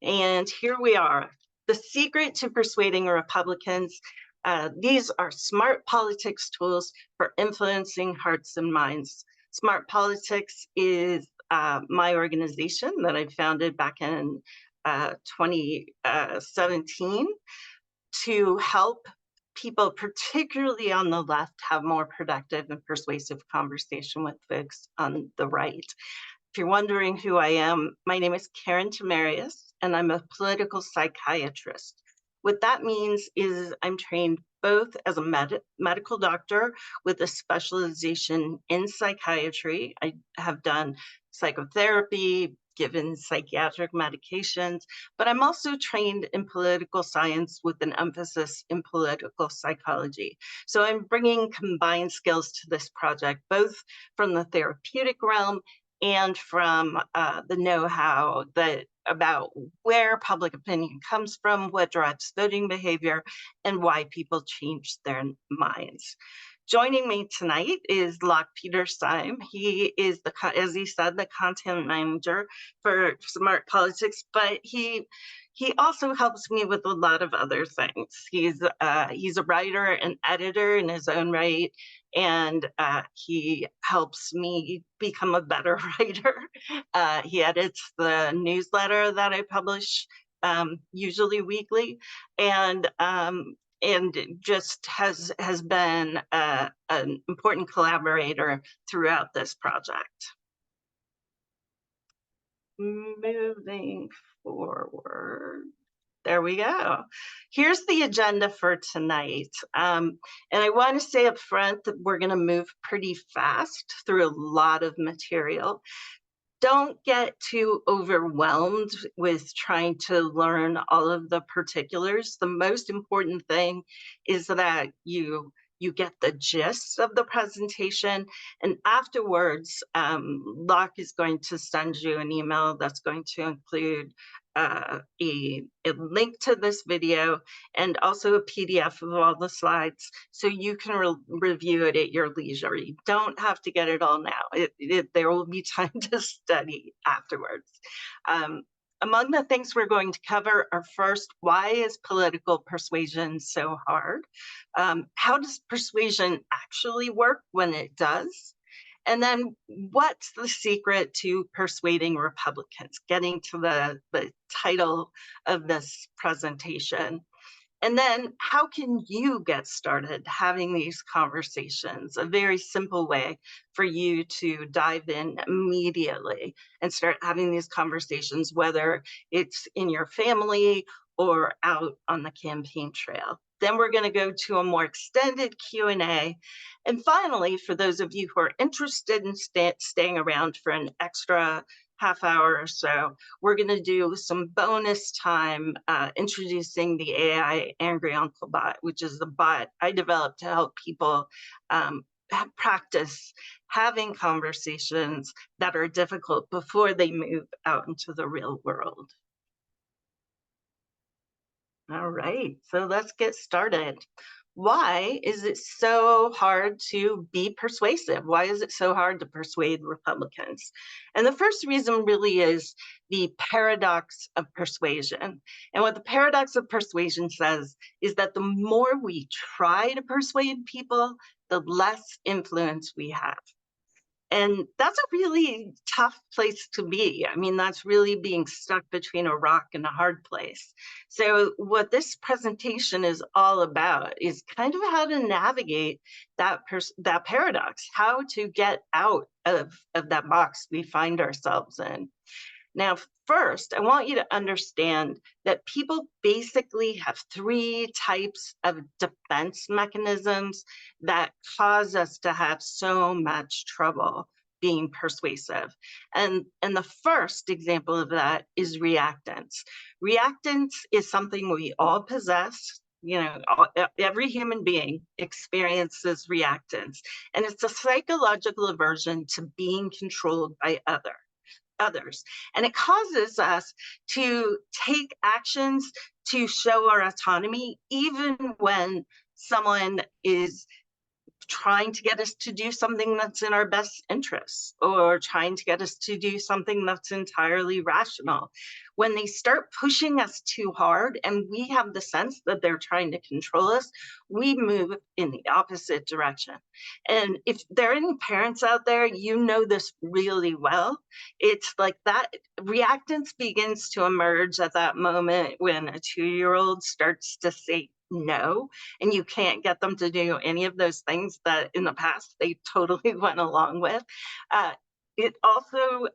And here we are. The secret to persuading Republicans. These are smart politics tools for influencing hearts and minds. Smart Politics is my organization that I founded back in 2017 to help people, particularly on the left, have more productive and persuasive conversation with folks on the right. If you're wondering who I am, my name is Karen Tamarius, and I'm a political psychiatrist. What that means is I'm trained both as a medical doctor with a specialization in psychiatry. I have done psychotherapy, given psychiatric medications, but I'm also trained in political science with an emphasis in political psychology. So I'm bringing combined skills to this project, both from the therapeutic realm and from the know-how about where public opinion comes from, what drives voting behavior, and why people change their minds. Joining me tonight is Locke Petersheim. He is, as he said, the content manager for Smart Politics, but he also helps me with a lot of other things. He's a writer and editor in his own right, and he helps me become a better writer. He edits the newsletter that I publish, usually weekly, and just has been an important collaborator throughout this project. Moving forward. There we go. Here's the agenda for tonight. And I want to say up front that we're going to move pretty fast through a lot of material. Don't get too overwhelmed with trying to learn all of the particulars. The most important thing is that you get the gist of the presentation, and afterwards, Locke is going to send you an email that's going to include a link to this video and also a PDF of all the slides, so you can review it at your leisure. You don't have to get it all now. There will be time to study afterwards. Among the things we're going to cover are, first, why is political persuasion so hard? How does persuasion actually work when it does? And then what's the secret to persuading Republicans? Getting to the title of this presentation. And then how can you get started having these conversations? A very simple way for you to dive in immediately and start having these conversations, whether it's in your family or out on the campaign trail. Then we're going to go to a more extended Q&A. And finally, for those of you who are interested in staying around for an extra half hour or so, we're going to do some bonus time introducing the AI Angry Uncle bot, which is the bot I developed to help people practice having conversations that are difficult before they move out into the real world. All right, so let's get started. Why is it so hard to be persuasive? Why is it so hard to persuade Republicans? And the first reason really is the paradox of persuasion. And what the paradox of persuasion says is that the more we try to persuade people, the less influence we have. And that's a really tough place to be. I mean, that's really being stuck between a rock and a hard place. So what this presentation is all about is kind of how to navigate that paradox, how to get out of that box we find ourselves in. Now, first, I want you to understand that people basically have three types of defense mechanisms that cause us to have so much trouble being persuasive. And the first example of that is reactance. Reactance is something we all possess. You know, every human being experiences reactance, and it's a psychological aversion to being controlled by others. And it causes us to take actions to show our autonomy, even when someone is trying to get us to do something that's in our best interests or trying to get us to do something that's entirely rational. When they start pushing us too hard and we have the sense that they're trying to control us, we move in the opposite direction. And if there are any parents out there, you know this really well. It's like that reactance begins to emerge at that moment when a 2-year-old starts to say no, and you can't get them to do any of those things that in the past they totally went along with. Uh, it also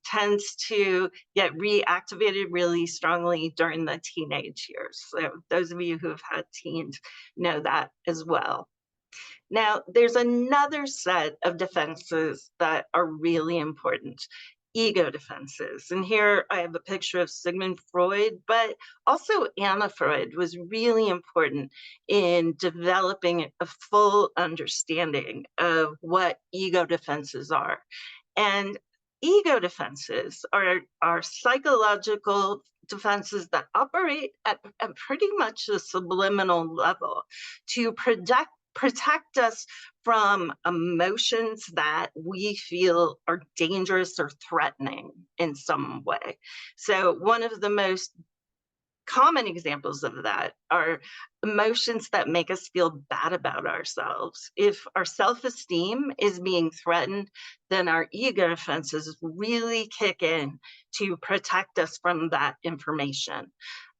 tends to get reactivated really strongly during the teenage years. So those of you who have had teens know that as well. Now, there's another set of defenses that are really important, ego defenses. And here I have a picture of Sigmund Freud, but also Anna Freud was really important in developing a full understanding of what ego defenses are. And ego defenses are psychological defenses that operate at pretty much a subliminal level to protect us from emotions that we feel are dangerous or threatening in some way. So one of the most common examples of that are emotions that make us feel bad about ourselves. If our self-esteem is being threatened, then our ego defenses really kick in to protect us from that information.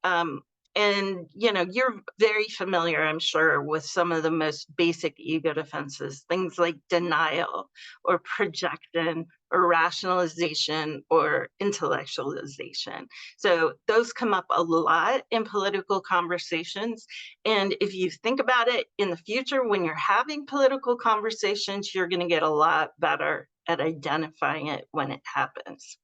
Um, and you're very familiar, I'm sure, with some of the most basic ego defenses, things like denial or projection or rationalization or intellectualization. So those come up a lot in political conversations. And if you think about it in the future, when you're having political conversations, you're going to get a lot better at identifying it when it happens.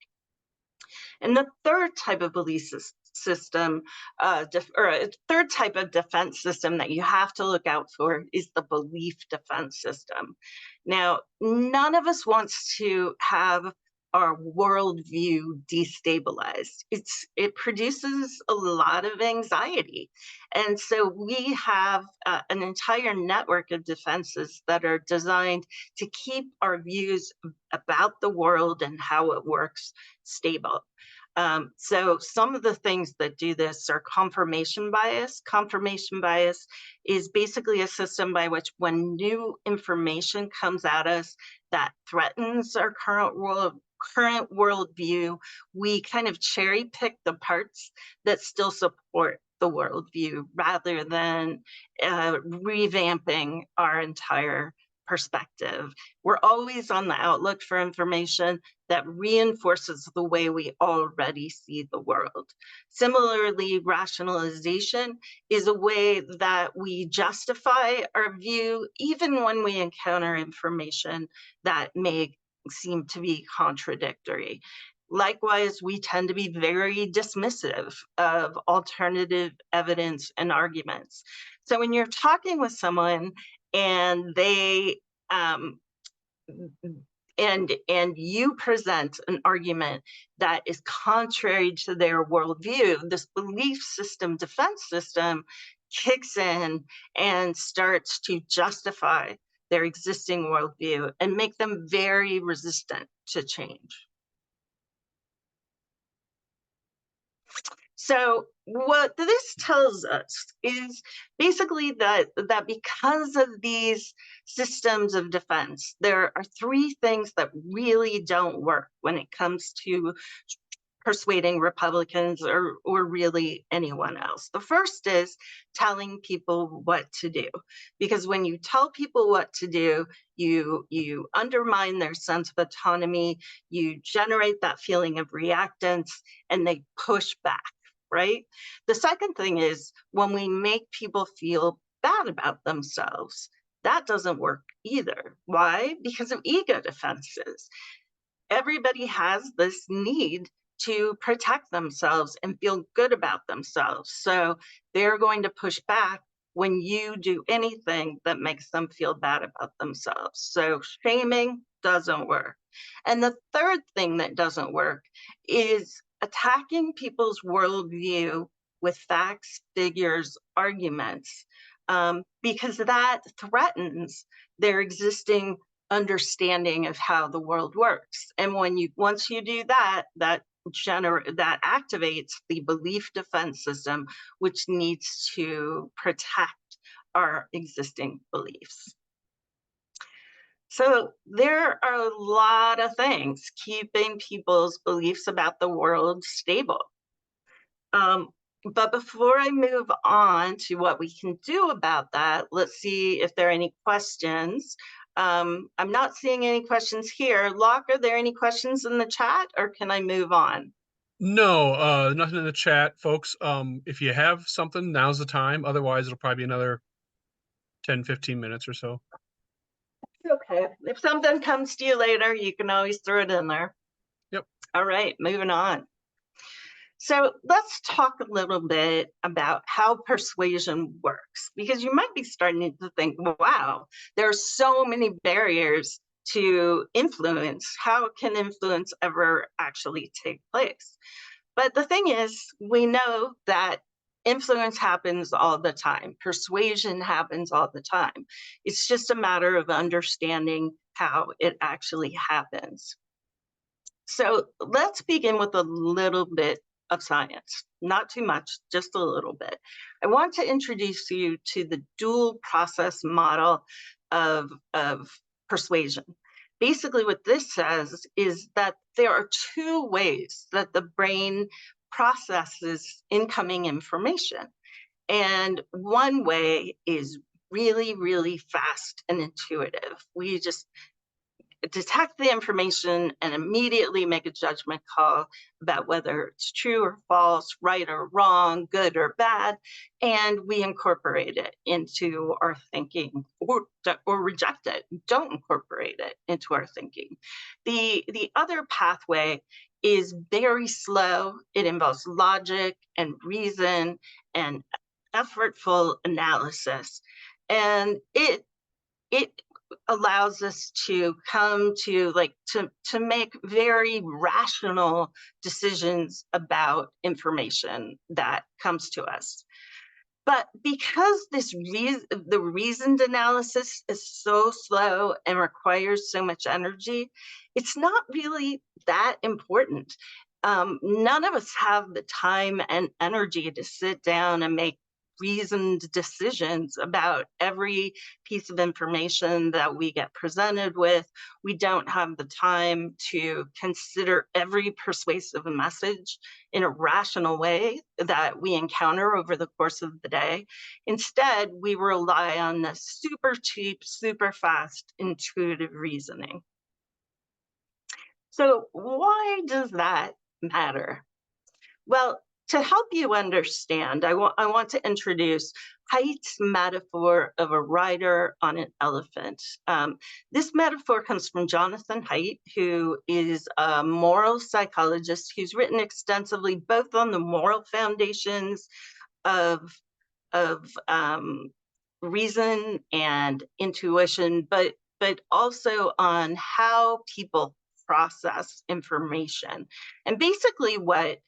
And the third type of belief system, or a third type of defense system that you have to look out for is the belief defense system. Now, none of us wants to have our worldview destabilized. It produces a lot of anxiety. And so we have an entire network of defenses that are designed to keep our views about the world and how it works stable. So some of the things that do this are confirmation bias. Confirmation bias is basically a system by which when new information comes at us that threatens our current worldview, we kind of cherry pick the parts that still support the worldview rather than revamping our entire perspective. We're always on the outlook for information that reinforces the way we already see the world. Similarly, rationalization is a way that we justify our view even when we encounter information that may seem to be contradictory. Likewise, we tend to be very dismissive of alternative evidence and arguments. So when you're talking with someone and they and you present an argument that is contrary to their worldview, this belief system, defense system kicks in and starts to justify their existing worldview and make them very resistant to change. So what this tells us is basically that because of these systems of defense, there are three things that really don't work when it comes to persuading Republicans or really anyone else. The first is telling people what to do, because when you tell people what to do, you undermine their sense of autonomy, you generate that feeling of reactance, and they push back, right? The second thing is when we make people feel bad about themselves, that doesn't work either. Why? Because of ego defenses. Everybody has this need to protect themselves and feel good about themselves. So they're going to push back when you do anything that makes them feel bad about themselves. So shaming doesn't work. And the third thing that doesn't work is attacking people's worldview with facts, figures, arguments because that threatens their existing understanding of how the world works. And once you do that, that activates the belief defense system, which needs to protect our existing beliefs. So there are a lot of things keeping people's beliefs about the world stable. But before I move on to what we can do about that, let's see if there are any questions. I'm not seeing any questions here. Locke, are there any questions in the chat, or can I move on? No, nothing in the chat, folks. If you have something, now's the time. Otherwise, it'll probably be another 10, 15 minutes or so. Okay. If something comes to you later, you can always throw it in there. Yep. All right, moving on. So let's talk a little bit about how persuasion works, because you might be starting to think, wow, there are so many barriers to influence. How can influence ever actually take place? But the thing is, we know that influence happens all the time. Persuasion happens all the time. It's just a matter of understanding how it actually happens. So let's begin with a little bit of science, not too much, just a little bit. I want to introduce you to the dual process model of persuasion. Basically, what this says is that there are two ways that the brain processes incoming information. And one way is really, really fast and intuitive. We just detect the information and immediately make a judgment call about whether it's true or false, right or wrong, good or bad, and we incorporate it into our thinking, or reject it, don't incorporate it into our thinking. The other pathway is very slow. It involves logic and reason and effortful analysis, and it allows us to come to to make very rational decisions about information that comes to us. But because the reasoned analysis is so slow and requires so much energy, it's not really that important. None of us have the time and energy to sit down and make reasoned decisions about every piece of information that we get presented with. We don't have the time to consider every persuasive message in a rational way that we encounter over the course of the day. Instead, we rely on the super cheap, super fast, intuitive reasoning. So why does that matter? Well, to help you understand, I want to introduce Haidt's metaphor of a rider on an elephant. This metaphor comes from Jonathan Haidt, who is a moral psychologist who's written extensively both on the moral foundations of reason and intuition, but also on how people process information. And basically, what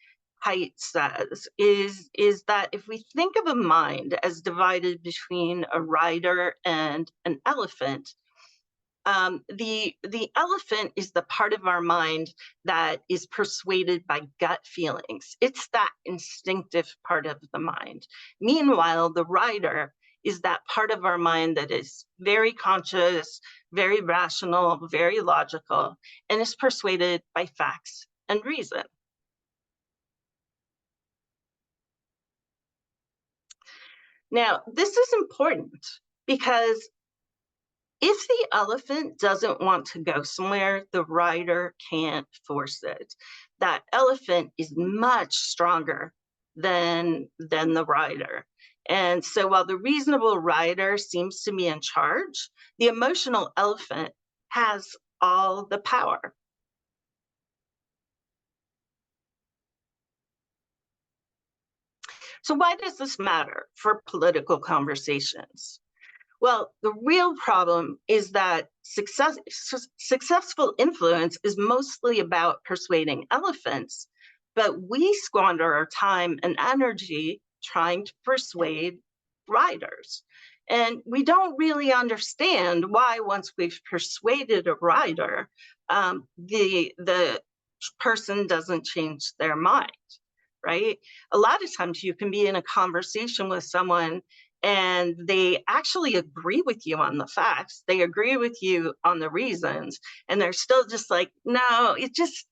Haidt says is that if we think of a mind as divided between a rider and an elephant, the elephant is the part of our mind that is persuaded by gut feelings. It's that instinctive part of the mind. Meanwhile, the rider is that part of our mind that is very conscious, very rational, very logical, and is persuaded by facts and reason. Now, this is important because if the elephant doesn't want to go somewhere, the rider can't force it. That elephant is much stronger than the rider. And so while the reasonable rider seems to be in charge, the emotional elephant has all the power. So why does this matter for political conversations? Well, the real problem is that successful influence is mostly about persuading elephants, but we squander our time and energy trying to persuade riders. And we don't really understand why, once we've persuaded a rider, the person doesn't change their mind, right? A lot of times you can be in a conversation with someone and they actually agree with you on the facts, they agree with you on the reasons, and they're still just like, no, it just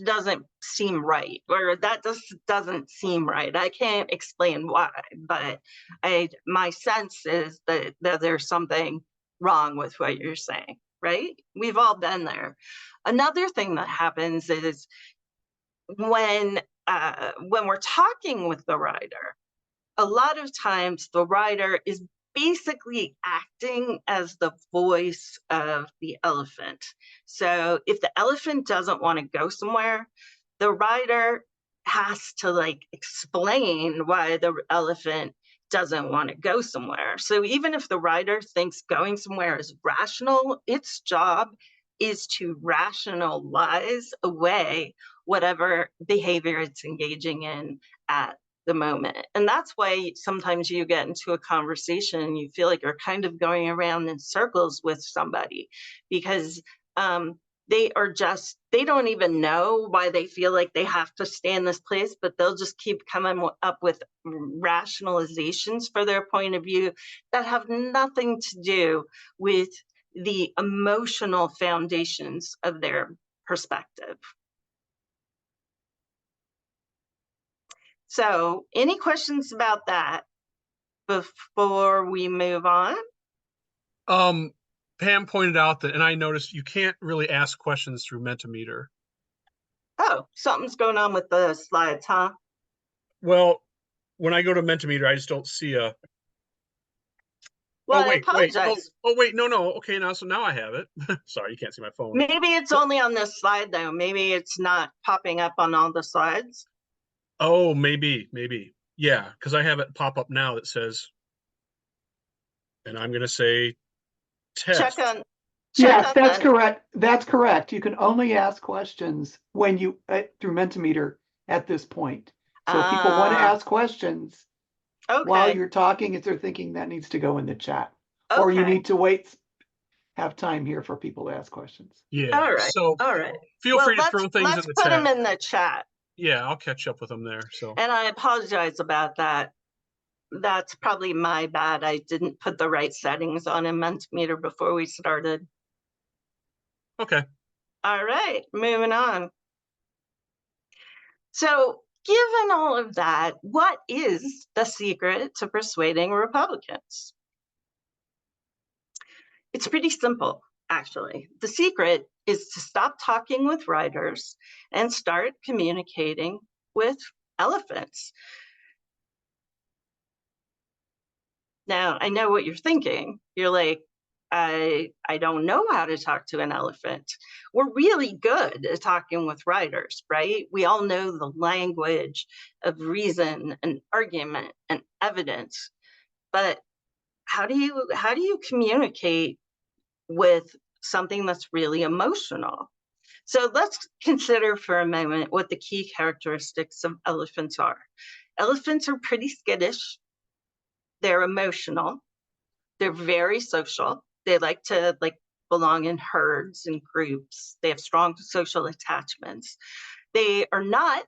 doesn't seem right, or that just doesn't seem right. I can't explain why, but my sense is that there's something wrong with what you're saying, right? We've all been there. Another thing that happens is when we're talking with the rider, a lot of times the writer is basically acting as the voice of the elephant. So if the elephant doesn't want to go somewhere, the writer has to like explain why the elephant doesn't want to go somewhere. So even if the writer thinks going somewhere is rational, its job is to rationalize away whatever behavior it's engaging in at the moment. And that's why sometimes you get into a conversation and you feel like you're kind of going around in circles with somebody, because they don't even know why they feel like they have to stay in this place, but they'll just keep coming up with rationalizations for their point of view that have nothing to do with the emotional foundations of their perspective. So, any questions about that before we move on? Pam pointed out that, and I noticed, you can't really ask questions through Mentimeter. Oh, something's going on with the slides, huh? Well, when I go to Mentimeter, I just don't see a. Well, Oh I wait, wait. apologize. Oh wait, no. Okay, now I have it. Sorry, you can't see my phone. Maybe it's only on this slide, though. Maybe it's not popping up on all the slides. Oh, maybe. Yeah, because I have it pop up now that says, and I'm going to say Check test. on Yes, that's that. correct. That's correct. You can only ask questions when you through Mentimeter at this point. So if people want to ask questions while Okay. you're talking, if they're thinking, that needs to go in the chat, or you Okay. need to wait, have time here for people to ask questions. Yeah. All right. So All right. feel Well, free to throw things in let's the put chat. them in the chat. Yeah, I'll catch up with them there. So. And I apologize about that. That's probably my bad. I didn't put the right settings on in Mentimeter before we started. Okay. All right, moving on. So, given all of that, what is the secret to persuading Republicans? It's pretty simple, actually. The secret is to stop talking with writers and start communicating with elephants. Now, I know what you're thinking. You're like, I don't know how to talk to an elephant. We're really good at talking with writers, right? We all know the language of reason and argument and evidence. But how do you communicate with something that's really emotional? So let's consider for a moment what the key characteristics of elephants are. Elephants are pretty skittish. They're emotional. They're very social. They like to belong in herds and groups. They have strong social attachments. They are not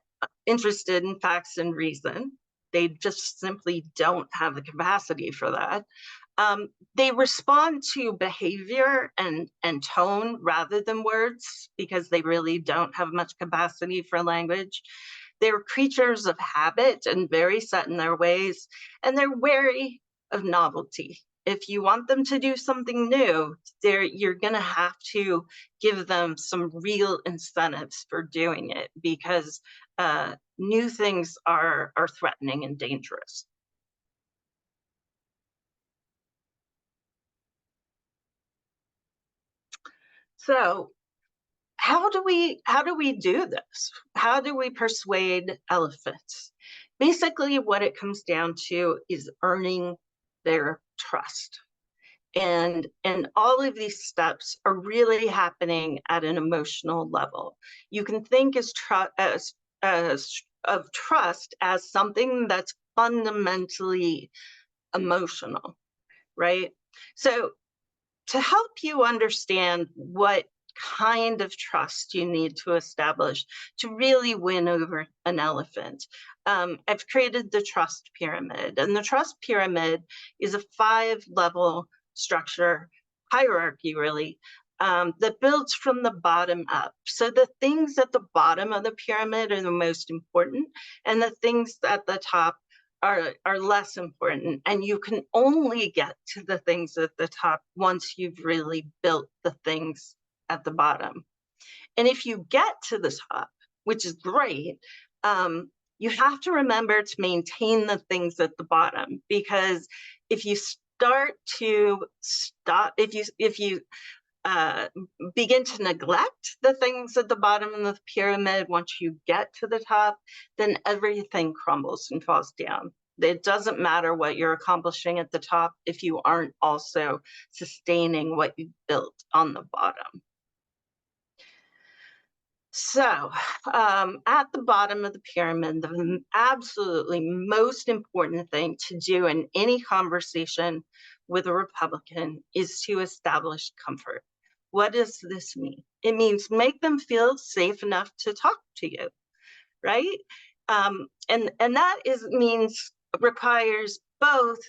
interested in facts and reason. They just simply don't have the capacity for that. They respond to behavior and tone rather than words, because they really don't have much capacity for language. They're creatures of habit and very set in their ways, and they're wary of novelty. If you want them to do something new, you're going to have to give them some real incentives for doing it, because new things are threatening and dangerous. So how do we do this? How do we persuade elephants? Basically, what it comes down to is earning their trust. And all of these steps are really happening at an emotional level. You can think of trust as something that's fundamentally emotional, right? So to help you understand what kind of trust you need to establish to really win over an elephant, I've created the trust pyramid. And the trust pyramid is a 5-level structure, hierarchy really, that builds from the bottom up. So the things at the bottom of the pyramid are the most important, and the things at the top are less important. And you can only get to the things at the top once you've really built the things at the bottom. And if you get to the top, which is great, you have to remember to maintain the things at the bottom, because if you begin to neglect the things at the bottom of the pyramid, once you get to the top, then everything crumbles and falls down. It doesn't matter what you're accomplishing at the top if you aren't also sustaining what you built on the bottom. So at the bottom of the pyramid, the absolutely most important thing to do in any conversation with a Republican is to establish comfort. What does this mean? It means make them feel safe enough to talk to you, right? And that requires both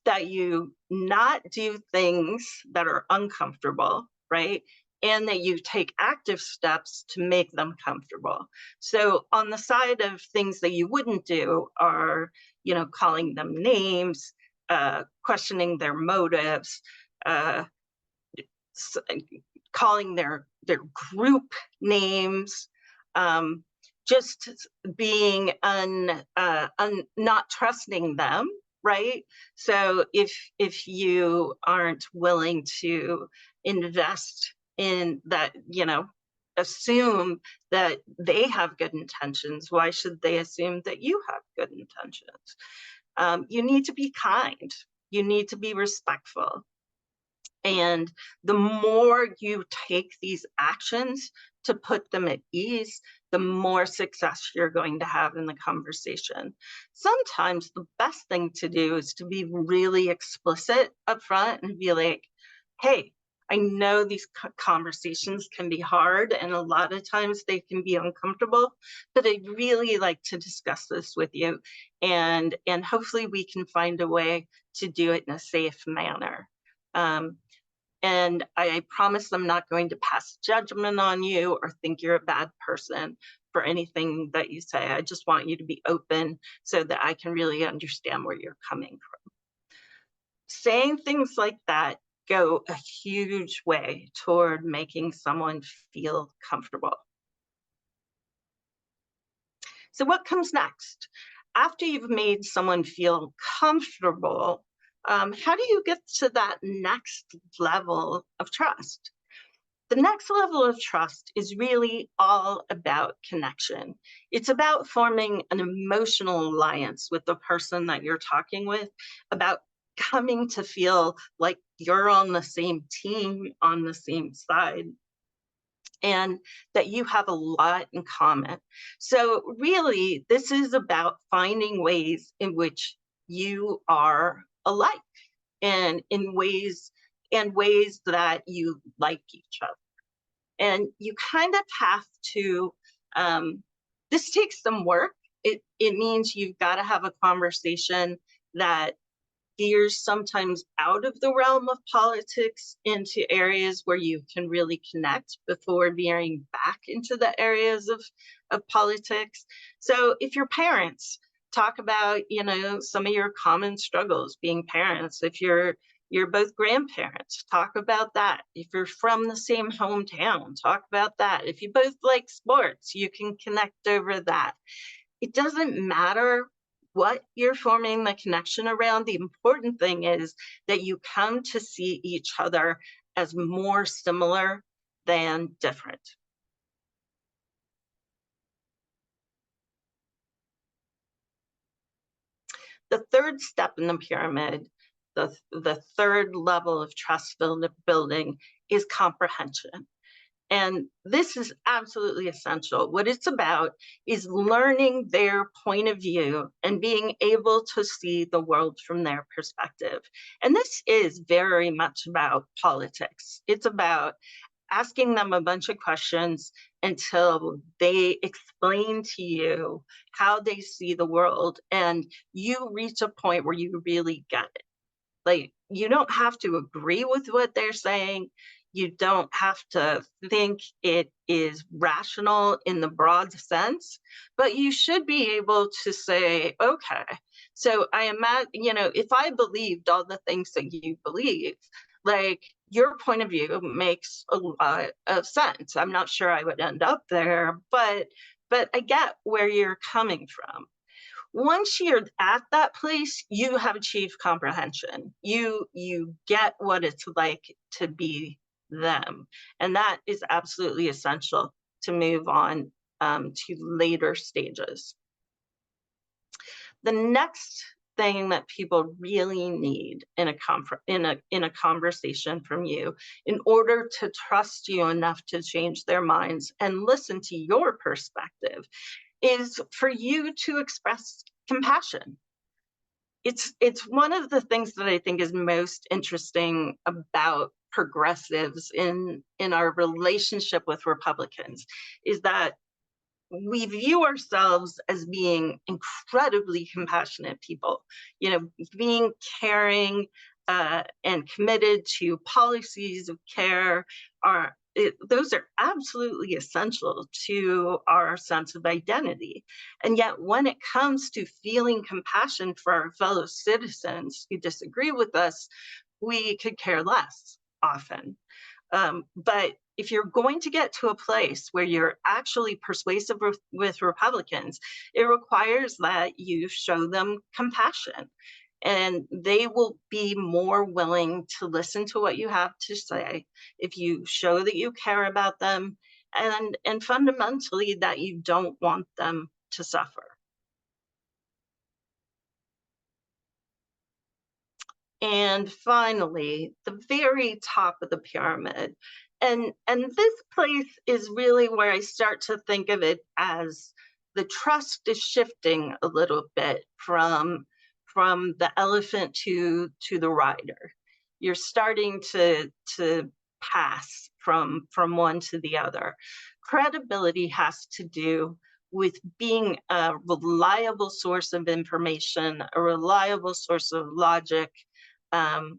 that you not do things that are uncomfortable, right? And that you take active steps to make them comfortable. So on the side of things that you wouldn't do are, calling them names, questioning their motives, calling their group names, just being not trusting them, right? So if you aren't willing to invest in that, assume that they have good intentions, why should they assume that you have good intentions? You need to be kind. You need to be respectful. And the more you take these actions to put them at ease, the more success you're going to have in the conversation. Sometimes the best thing to do is to be really explicit up front and be like, hey, I know these conversations can be hard, and a lot of times they can be uncomfortable, but I'd really like to discuss this with you, and hopefully we can find a way to do it in a safe manner. And I promise I'm not going to pass judgment on you or think you're a bad person for anything that you say. I just want you to be open so that I can really understand where you're coming from. Saying things like that go a huge way toward making someone feel comfortable. So what comes next? After you've made someone feel comfortable, how do you get to that next level of trust? The next level of trust is really all about connection. It's about forming an emotional alliance with the person that you're talking with, about coming to feel like you're on the same team, on the same side, and that you have a lot in common. So really, this is about finding ways in which you are alike, and in ways that you like each other. And you kind of have to, this takes some work. It means you've got to have a conversation that veers sometimes out of the realm of politics into areas where you can really connect before veering back into the areas of politics. So if your parents, talk about, some of your common struggles being parents. If you're both grandparents, talk about that. If you're from the same hometown, talk about that. If you both like sports, you can connect over that. It doesn't matter what you're forming the connection around. The important thing is that you come to see each other as more similar than different. The third step in the pyramid, the third level of trust building, is comprehension. And this is absolutely essential. What it's about is learning their point of view and being able to see the world from their perspective. And this is very much about politics. It's about asking them a bunch of questions until they explain to you how they see the world, and you reach a point where you really get it. Like, you don't have to agree with what they're saying. You don't have to think it is rational in the broad sense, but you should be able to say, okay, so I imagine, if I believed all the things that you believe, like, your point of view makes a lot of sense. I'm not sure I would end up there, but I get where you're coming from. Once you're at that place, you have achieved comprehension. You get what it's like to be them. And that is absolutely essential to move on to later stages. The next thing that people really need in a conversation from you, in order to trust you enough to change their minds and listen to your perspective, is for you to express compassion. It's one of the things that I think is most interesting about progressives in our relationship with Republicans, is that we view ourselves as being incredibly compassionate people, being caring and committed to policies of care. Those are absolutely essential to our sense of identity. And yet, when it comes to feeling compassion for our fellow citizens who disagree with us, we could care less often. But if you're going to get to a place where you're actually persuasive with Republicans, it requires that you show them compassion. And they will be more willing to listen to what you have to say if you show that you care about them, and fundamentally that you don't want them to suffer. And finally, the very top of the pyramid. And this place is really where I start to think of it as the trust is shifting a little bit from the elephant to the rider. You're starting to pass from one to the other. Credibility has to do with being a reliable source of information, a reliable source of logic, and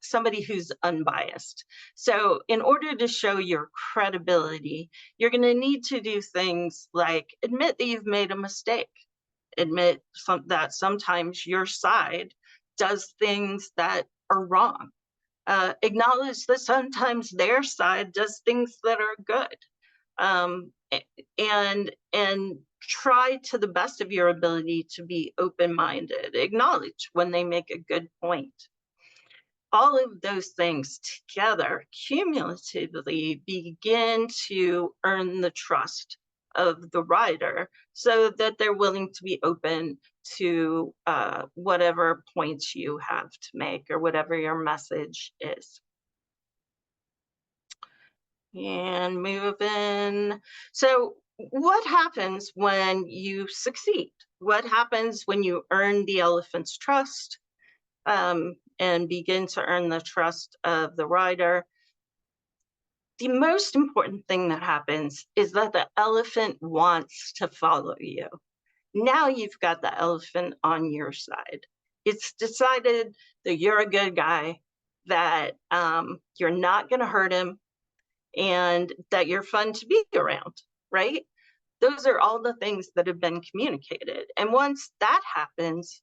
somebody who's unbiased. So in order to show your credibility, you're going to need to do things like admit that you've made a mistake, admit that sometimes your side does things that are wrong, acknowledge that sometimes their side does things that are good, and try to the best of your ability to be open-minded, acknowledge when they make a good point. All of those things together cumulatively begin to earn the trust of the rider so that they're willing to be open to whatever points you have to make or whatever your message is. And move in. So what happens when you succeed? What happens when you earn the elephant's trust and begin to earn the trust of the rider? The most important thing that happens is that the elephant wants to follow you. Now you've got the elephant on your side. It's decided that you're a good guy, that you're not going to hurt him, and that you're fun to be around, right? Those are all the things that have been communicated. And once that happens,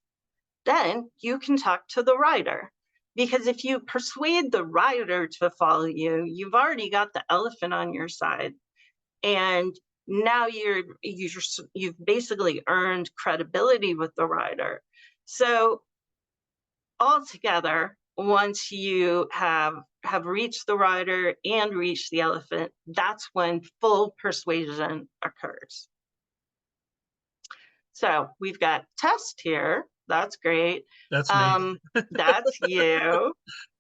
then you can talk to the rider. Because if you persuade the rider to follow you, you've already got the elephant on your side. And now you've basically earned credibility with the rider. So altogether, once you have reached the rider and reached the elephant, that's when full persuasion occurs. So we've got Test here. That's great. That's me. That's you.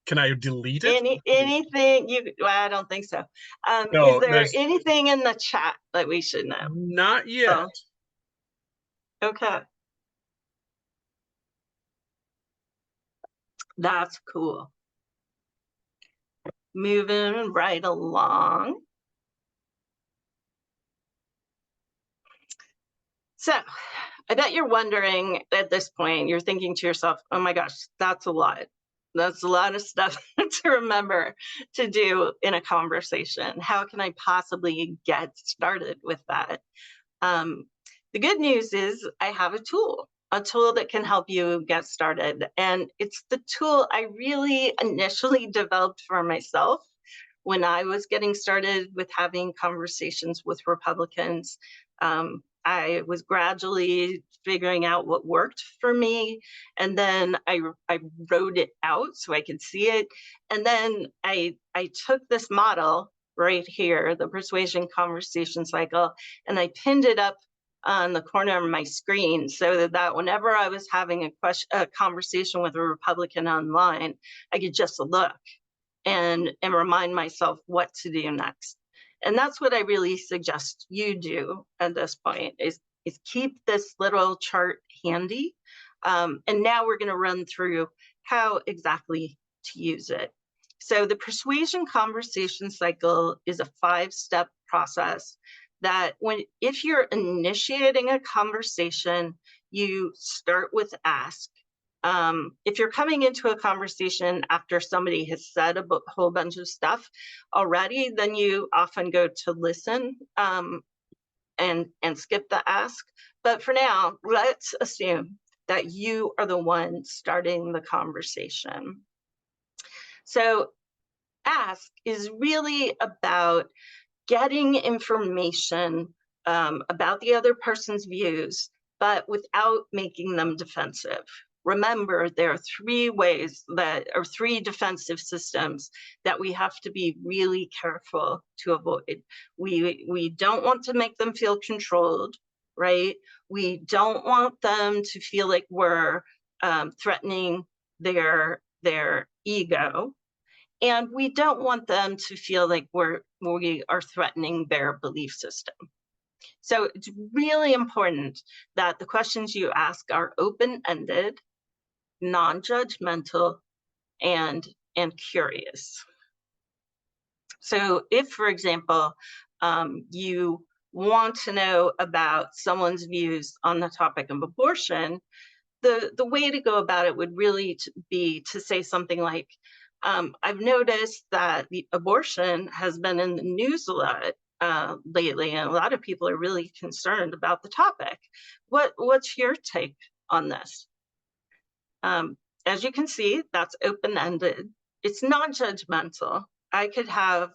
Can I delete it? Anything you, well, I don't think so. No, Is there there's anything in the chat that we should know? not yet. Oh, okay. That's cool. Moving right along. So I bet you're wondering at this point, you're thinking to yourself, oh my gosh, that's a lot. That's a lot of stuff to remember to do in a conversation. How can I possibly get started with that? The good news is I have a tool that can help you get started. And it's the tool I really initially developed for myself when I was getting started with having conversations with Republicans. I was gradually figuring out what worked for me. And then I wrote it out so I could see it. And then I took this model right here, the persuasion conversation cycle, and I pinned it up on the corner of my screen so that whenever I was having a conversation with a Republican online, I could just look and remind myself what to do next. And that's what I really suggest you do at this point is keep this little chart handy. And now we're going to run through how exactly to use it. So the persuasion conversation cycle is a 5-step process that if you're initiating a conversation, you start with ask. If you're coming into a conversation after somebody has said a whole bunch of stuff already, then you often go to listen and skip the ask. But for now, let's assume that you are the one starting the conversation. So ask is really about getting information about the other person's views, but without making them defensive. Remember, there are 3 ways that are 3 defensive systems that we have to be really careful to avoid. We don't want to make them feel controlled, right? We don't want them to feel like we're threatening their ego. And we don't want them to feel like we are threatening their belief system. So it's really important that the questions you ask are open-ended, non-judgmental, and curious. So if, for example, you want to know about someone's views on the topic of abortion, the way to go about it would really be to say something like, I've noticed that the abortion has been in the news a lot lately, and a lot of people are really concerned about the topic. What's your take on this? As you can see, that's open-ended. It's not judgmental. I could have,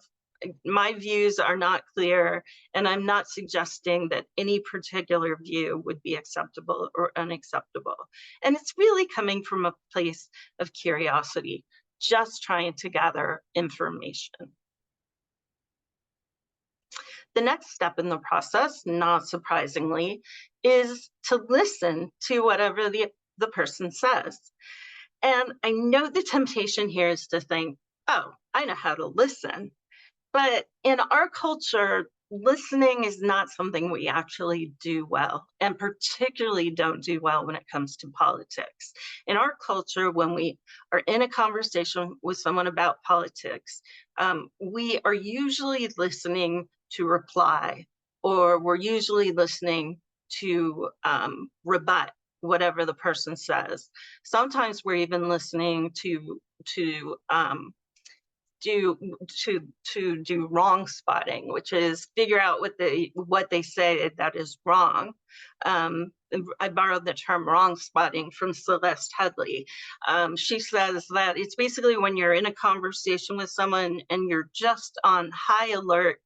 my views are not clear, and I'm not suggesting that any particular view would be acceptable or unacceptable. And it's really coming from a place of curiosity, just trying to gather information. The next step in the process, not surprisingly, is to listen to whatever the person says. And I know the temptation here is to think, oh, I know how to listen. But in our culture, listening is not something we actually do well, and particularly don't do well when it comes to politics. In our culture, when we are in a conversation with someone about politics, we are usually listening to reply, or we're usually listening to rebut whatever the person says. Sometimes we're even listening to do wrong spotting, which is figure out what they say that is wrong. I borrowed the term wrong spotting from Celeste Headley. She says that it's basically when you're in a conversation with someone and you're just on high alert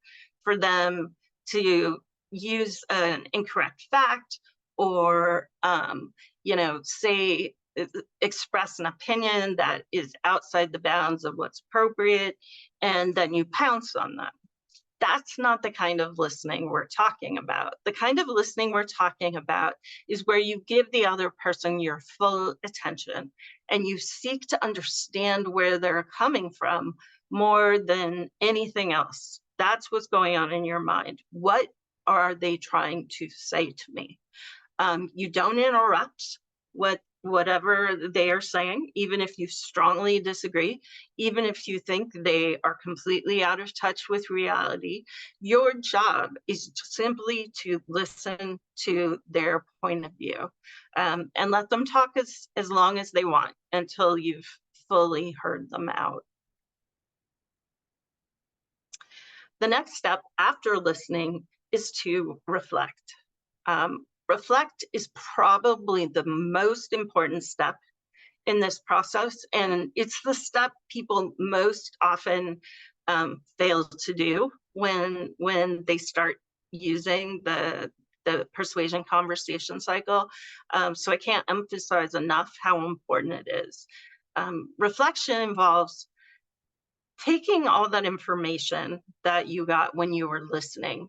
for them to use an incorrect fact or say express an opinion that is outside the bounds of what's appropriate, and then you pounce on them. That's not the kind of listening we're talking about. The kind of listening we're talking about is where you give the other person your full attention and you seek to understand where they're coming from more than anything else. That's what's going on in your mind. What are they trying to say to me? You don't interrupt whatever they are saying, even if you strongly disagree, even if you think they are completely out of touch with reality. Your job is simply to listen to their point of view, and let them talk as long as they want until you've fully heard them out. The next step after listening is to reflect. Reflect is probably the most important step in this process, and it's the step people most often fail to do when they start using the persuasion conversation cycle. So I can't emphasize enough how important it is. Reflection involves taking all that information that you got when you were listening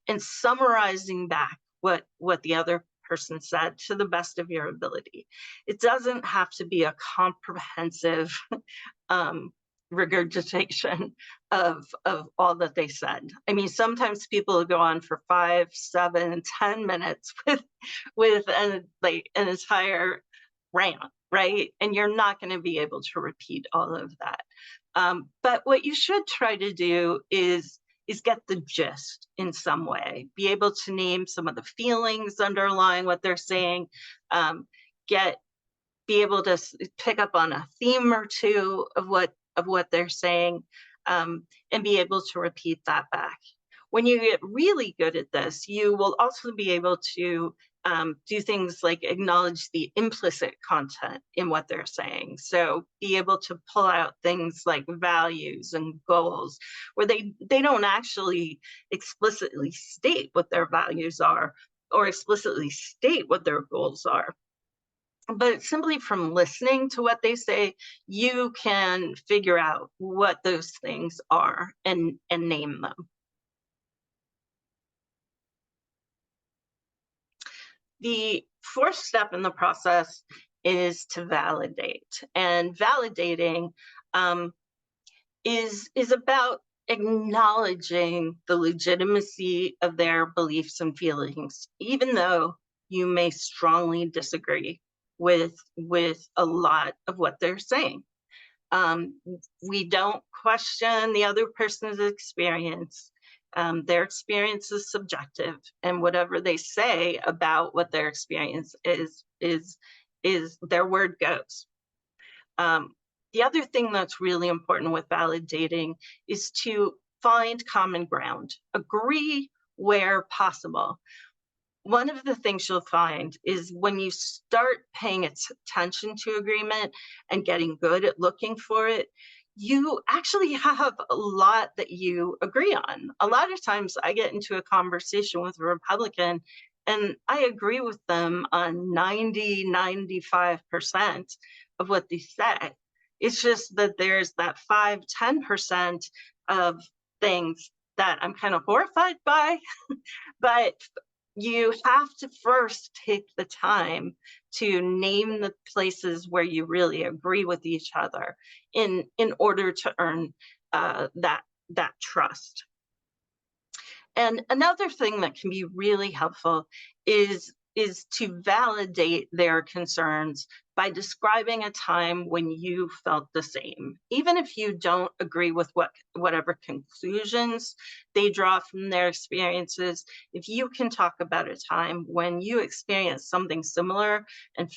and summarizing back what the other person said to the best of your ability. It doesn't have to be a comprehensive regurgitation of all that they said. I mean, sometimes people go on for 5, 7, 10 minutes with an entire rant, right? And you're not going to be able to repeat all of that. But what you should try to do is get the gist in some way, be able to name some of the feelings underlying what they're saying, be able to pick up on a theme or two of what they're saying, and be able to repeat that back. When you get really good at this, you will also be able to do things like acknowledge the implicit content in what they're saying. So be able to pull out things like values and goals, where they don't actually explicitly state what their values are or explicitly state what their goals are. But simply from listening to what they say, you can figure out what those things are and name them. The fourth step in the process is to validate. And validating is about acknowledging the legitimacy of their beliefs and feelings, even though you may strongly disagree with a lot of what they're saying. We don't question the other person's experience. Their experience is subjective, and whatever they say about what their experience is their word goes. The other thing that's really important with validating is to find common ground, agree where possible. One of the things you'll find is when you start paying attention to agreement and getting good at looking for it, you actually have a lot that you agree on. A lot of times I get into a conversation with a Republican and I agree with them on 90, 95% of what they say. It's just that there's that 5, 10% of things that I'm kind of horrified by, but you have to first take the time to name the places where you really agree with each other in order to earn that trust. And another thing that can be really helpful is to validate their concerns by describing a time when you felt the same. Even if you don't agree with whatever conclusions they draw from their experiences, if you can talk about a time when you experienced something similar and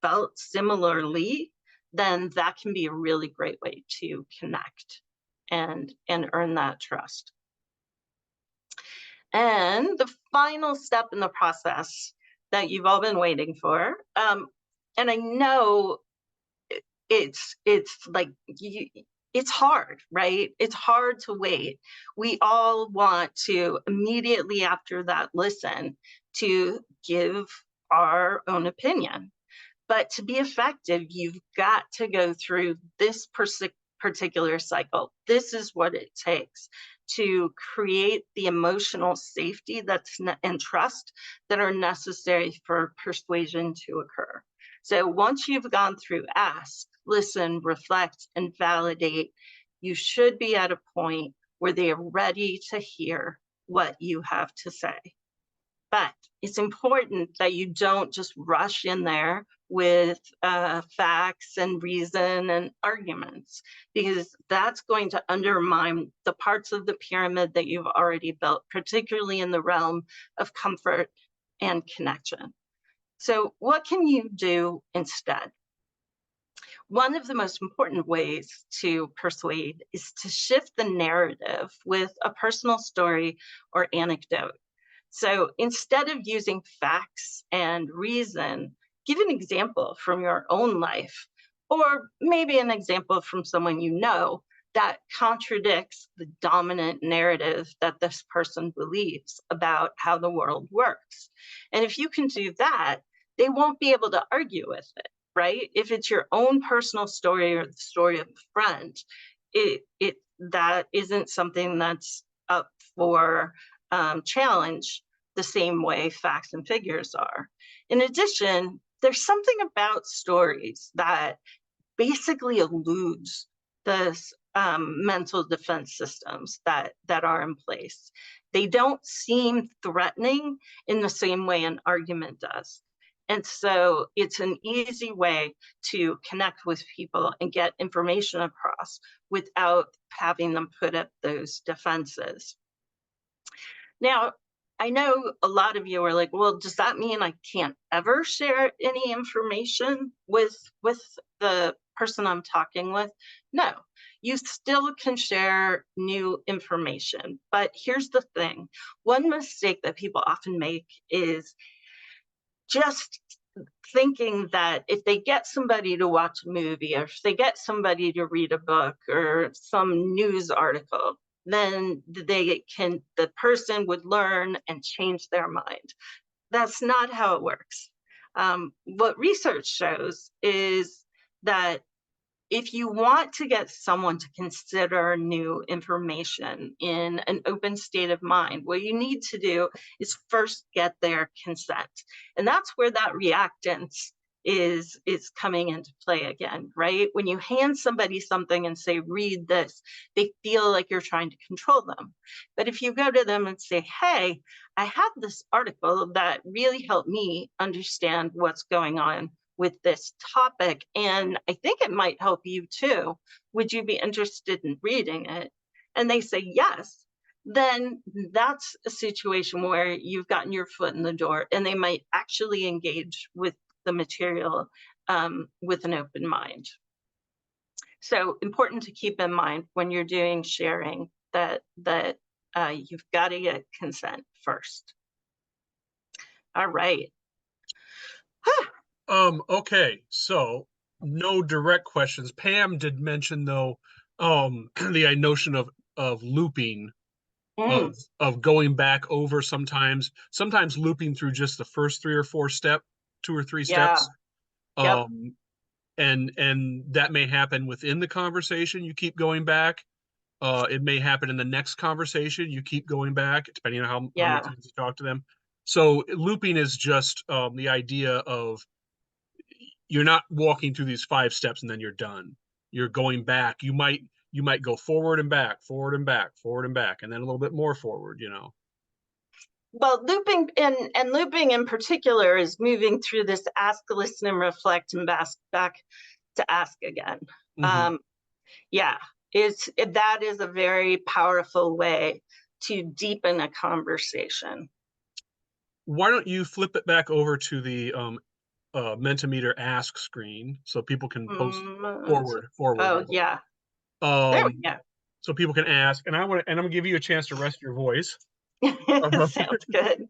felt similarly, then that can be a really great way to connect and earn that trust. And the final step in the process that you've all been waiting for, and I know it's like it's hard, right? It's hard to wait. We all want to immediately after that listen to give our own opinion. But to be effective, you've got to go through this particular cycle. This is what it takes to create the emotional safety and trust that are necessary for persuasion to occur. So once you've gone through ask, listen, reflect, and validate, you should be at a point where they are ready to hear what you have to say. But it's important that you don't just rush in there with facts and reason and arguments, because that's going to undermine the parts of the pyramid that you've already built, particularly in the realm of comfort and connection. So what can you do instead? One of the most important ways to persuade is to shift the narrative with a personal story or anecdote. So instead of using facts and reason, give an example from your own life, or maybe an example from someone you know that contradicts the dominant narrative that this person believes about how the world works. And if you can do that, they won't be able to argue with it, right? If it's your own personal story or the story of a friend, that isn't something that's up for challenge the same way facts and figures are. In addition, there's something about stories that basically eludes the mental defense systems that are in place. They don't seem threatening in the same way an argument does. And so it's an easy way to connect with people and get information across without having them put up those defenses. Now, I know a lot of you are like, well, does that mean I can't ever share any information with the person I'm talking with? No, you still can share new information. But here's the thing. One mistake that people often make is just thinking that if they get somebody to watch a movie, or if they get somebody to read a book or some news article, then the person would learn and change their mind. That's not how it works. What research shows is that if you want to get someone to consider new information in an open state of mind, what you need to do is first get their consent. And that's where that reactance is coming into play again, right? When you hand somebody something and say, read this, they feel like you're trying to control them. But if you go to them and say, hey, I have this article that really helped me understand what's going on with this topic, and I think it might help you too. Would you be interested in reading it? And they say yes, then that's a situation where you've gotten your foot in the door and they might actually engage with the material with an open mind. So important to keep in mind when you're doing sharing that you've got to get consent first. All right. Okay, so no direct questions. Pam did mention though, the notion of looping, of going back over sometimes looping through just the first 3 or 4 2 or 3 steps. Yep. And that may happen within the conversation, you keep going back. It may happen in the next conversation, you keep going back, depending on how many times you talk to them. So looping is just the idea of you're not walking through these 5 steps and then you're done. You're going back. You might go forward and back, forward and back, forward and back, and then a little bit more forward, you know. Well, looping and looping in particular is moving through this ask, listen, and reflect, and back to ask again. Mm-hmm. Yeah, that is a very powerful way to deepen a conversation. Why don't you flip it back over to the Mentimeter ask screen so people can post forward. Oh yeah. There we go. So people can ask, and I'm gonna give you a chance to rest your voice. Sounds good.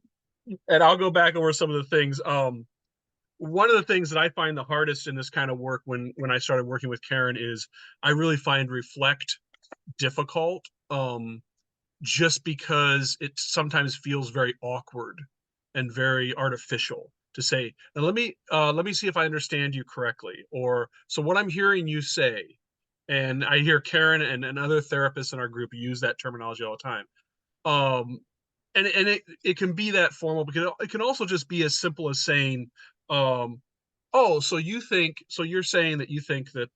And I'll go back over some of the things. One of the things that I find the hardest in this kind of work when I started working with Karen is I really find reflect difficult, just because it sometimes feels very awkward and very artificial to say, now let me see if I understand you correctly. Or, so what I'm hearing you say And I hear Karen and other therapists in our group use that terminology all the time. And it can be that formal, because it can also just be as simple as saying, oh, so you're saying that you think that,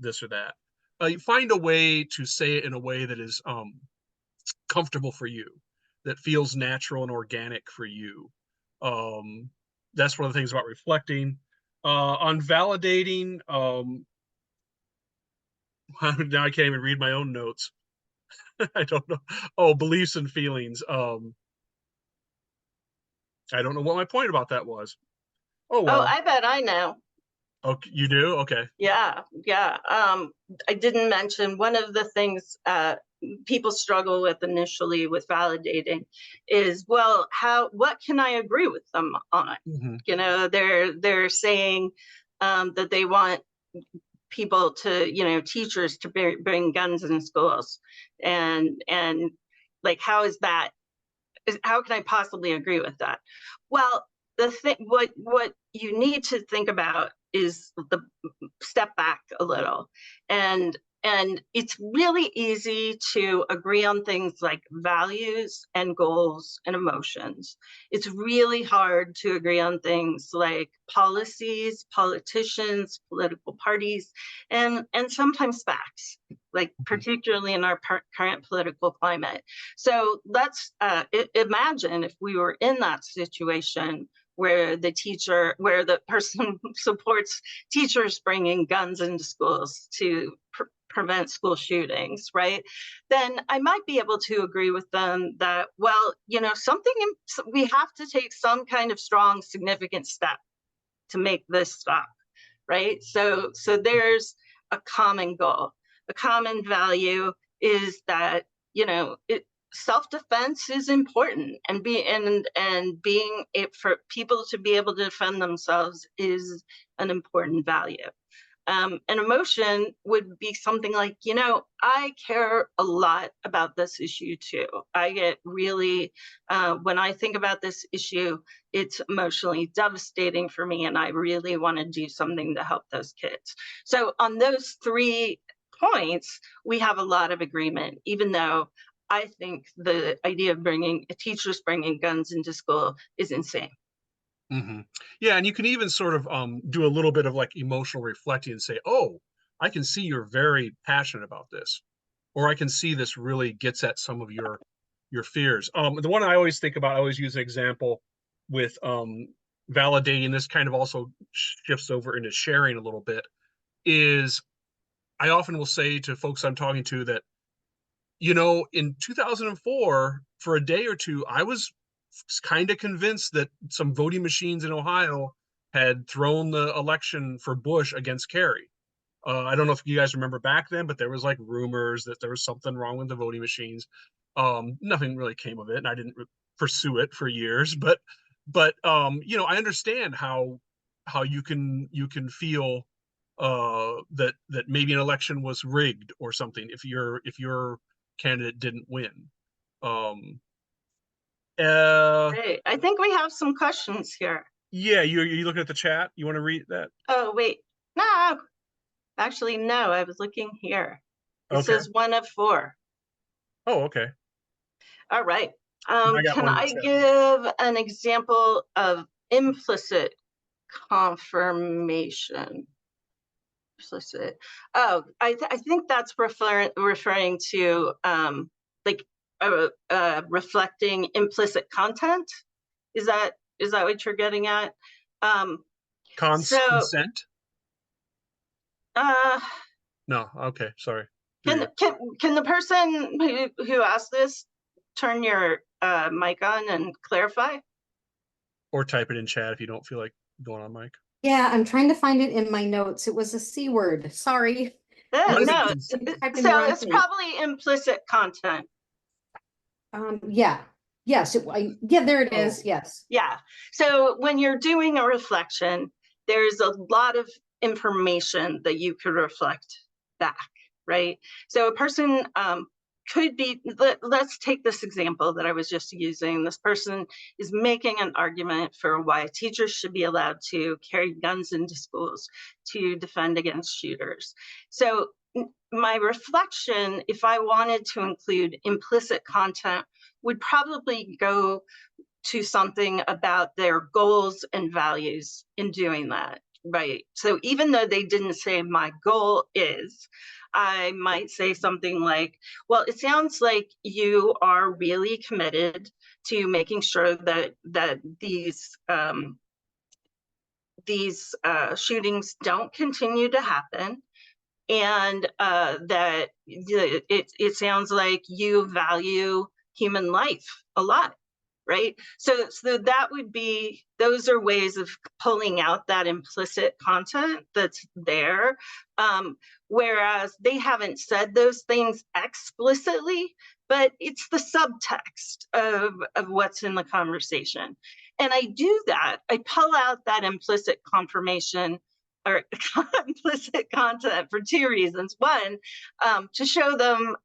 this or that. You find a way to say it in a way that is comfortable for you, that feels natural and organic for you. That's one of the things about reflecting. On validating, now I can't even read my own notes. I don't know. Oh, beliefs and feelings. I don't know what my point about that was. Oh, well. Oh, I bet I know. Okay, you do? Okay. Yeah. I didn't mention one of the things people struggle with initially with validating is, well, what can I agree with them on? They're saying that they want people to, teachers to bring guns in schools, and like, how can I possibly agree with that? Well, the thing, what you need to think about is the step back a little, and it's really easy to agree on things like values and goals and emotions. It's really hard to agree on things like policies, politicians, political parties, and sometimes facts, like particularly in our current political climate. So let's imagine if we were in that situation where the person supports teachers bringing guns into schools to prevent school shootings, then I might be able to agree with them that, well, we have to take some kind of strong, significant step to make this stop, right? So there's a common goal. A common value is that, self-defense is important, and being for people to be able to defend themselves is an important value. An emotion would be something like, I care a lot about this issue too. I get really, when I think about this issue, it's emotionally devastating for me, and I really want to do something to help those kids. So on those 3 points, we have a lot of agreement, even though I think the idea of teachers bringing guns into school is insane. Yeah, and you can even sort of do a little bit of like emotional reflecting and say, oh, I can see you're very passionate about this, or I can see this really gets at some of your fears. The one I always think about, I always use an example with validating. This kind of also shifts over into sharing a little bit. Is I often will say to folks I'm talking to that, in 2004, for a day or two, I was kind of convinced that some voting machines in Ohio had thrown the election for Bush against Kerry. I don't know if you guys remember back then, but there was like rumors that there was something wrong with the voting machines. Nothing really came of it, and I didn't pursue it for years. But I understand how you can feel that maybe an election was rigged or something if your candidate didn't win. Hey, I think we have some questions here. Yeah, you looking at the chat? You want to read that? Oh, wait. No, actually, no, I was looking here. It says 1 of 4. Oh, okay. All right. Can I give an example of implicit confirmation? Implicit. Oh, I think that's referring to like reflecting implicit content. Is that what you're getting at? Consent? No. Okay. Sorry. Can the person who asked this turn your mic on and clarify? Or type it in chat if you don't feel like going on mic. Yeah, I'm trying to find it in my notes. It was a C word. Sorry. No, so it's probably implicit content. Yeah. Yes. Yeah, there it is. Yes. Yeah. So when you're doing a reflection, there's a lot of information that you could reflect back, right? So a person could be, let's take this example that I was just using. This person is making an argument for why teachers should be allowed to carry guns into schools to defend against shooters. So my reflection, if I wanted to include implicit content, would probably go to something about their goals and values in doing that, right? So even though they didn't say my goal is, I might say something like, well, it sounds like you are really committed to making sure that these shootings don't continue to happen, and that it sounds like you value human life a lot, right? So that would be, those are ways of pulling out that implicit content that's there. Whereas they haven't said those things explicitly, but it's the subtext of what's in the conversation. And I do that, I pull out that implicit confirmation or implicit content for two reasons. One, to show them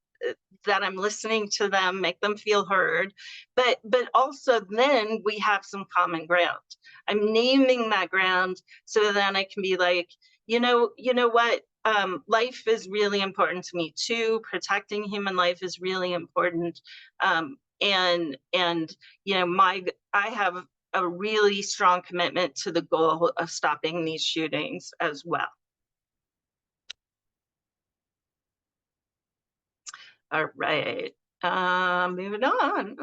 that I'm listening to them, make them feel heard, but also then we have some common ground. I'm naming that ground so then I can be like, you know what, life is really important to me too. Protecting human life is really important, and you know, I have a really strong commitment to the goal of stopping these shootings as well. All right, moving on.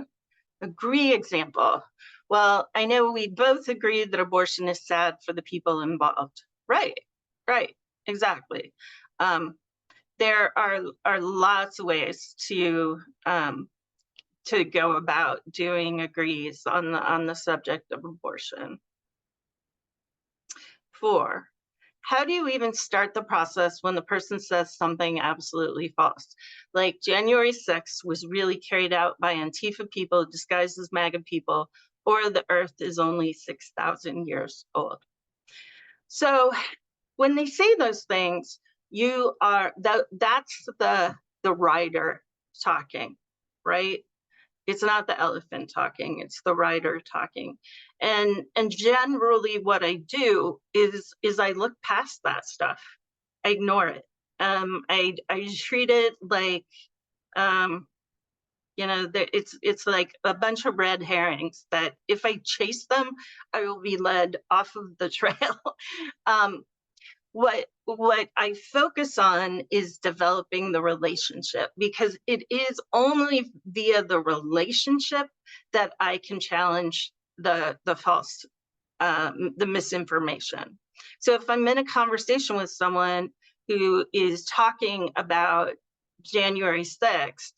Agree example. Well, I know we both agree that abortion is sad for the people involved. Right, exactly. There are lots of ways to go about doing agrees on the subject of abortion. 4, how do you even start the process when the person says something absolutely false? Like January 6th was really carried out by Antifa people disguised as MAGA people, or the earth is only 6,000 years old. So when they say those things, that's the writer talking, right? It's not the elephant talking, it's the writer talking. And generally what I do is I look past that stuff. I ignore it. I treat it like, you know, it's like a bunch of red herrings that if I chase them, I will be led off of the trail. What I focus on is developing the relationship, because it is only via the relationship that I can challenge the false, the misinformation. So if I'm in a conversation with someone who is talking about January 6th,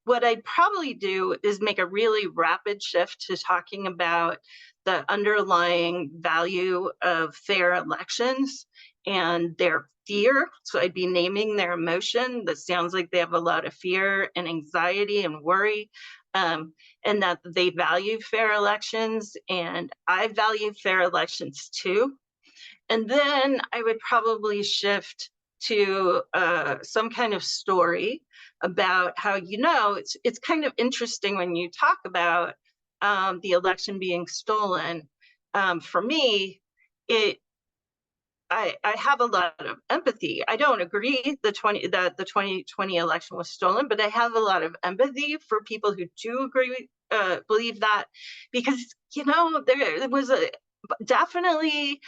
what I'd probably do is make a really rapid shift to talking about the underlying value of fair elections and their fear. So I'd be naming their emotion that sounds like they have a lot of fear and anxiety and worry, and that they value fair elections, and I value fair elections too. And then I would probably shift to some kind of story about how, you know, it's kind of interesting when you talk about the election being stolen. For me, I have a lot of empathy. I don't agree that the 2020 election was stolen, but I have a lot of empathy for people who do agree, believe that, because, you know, there was definitely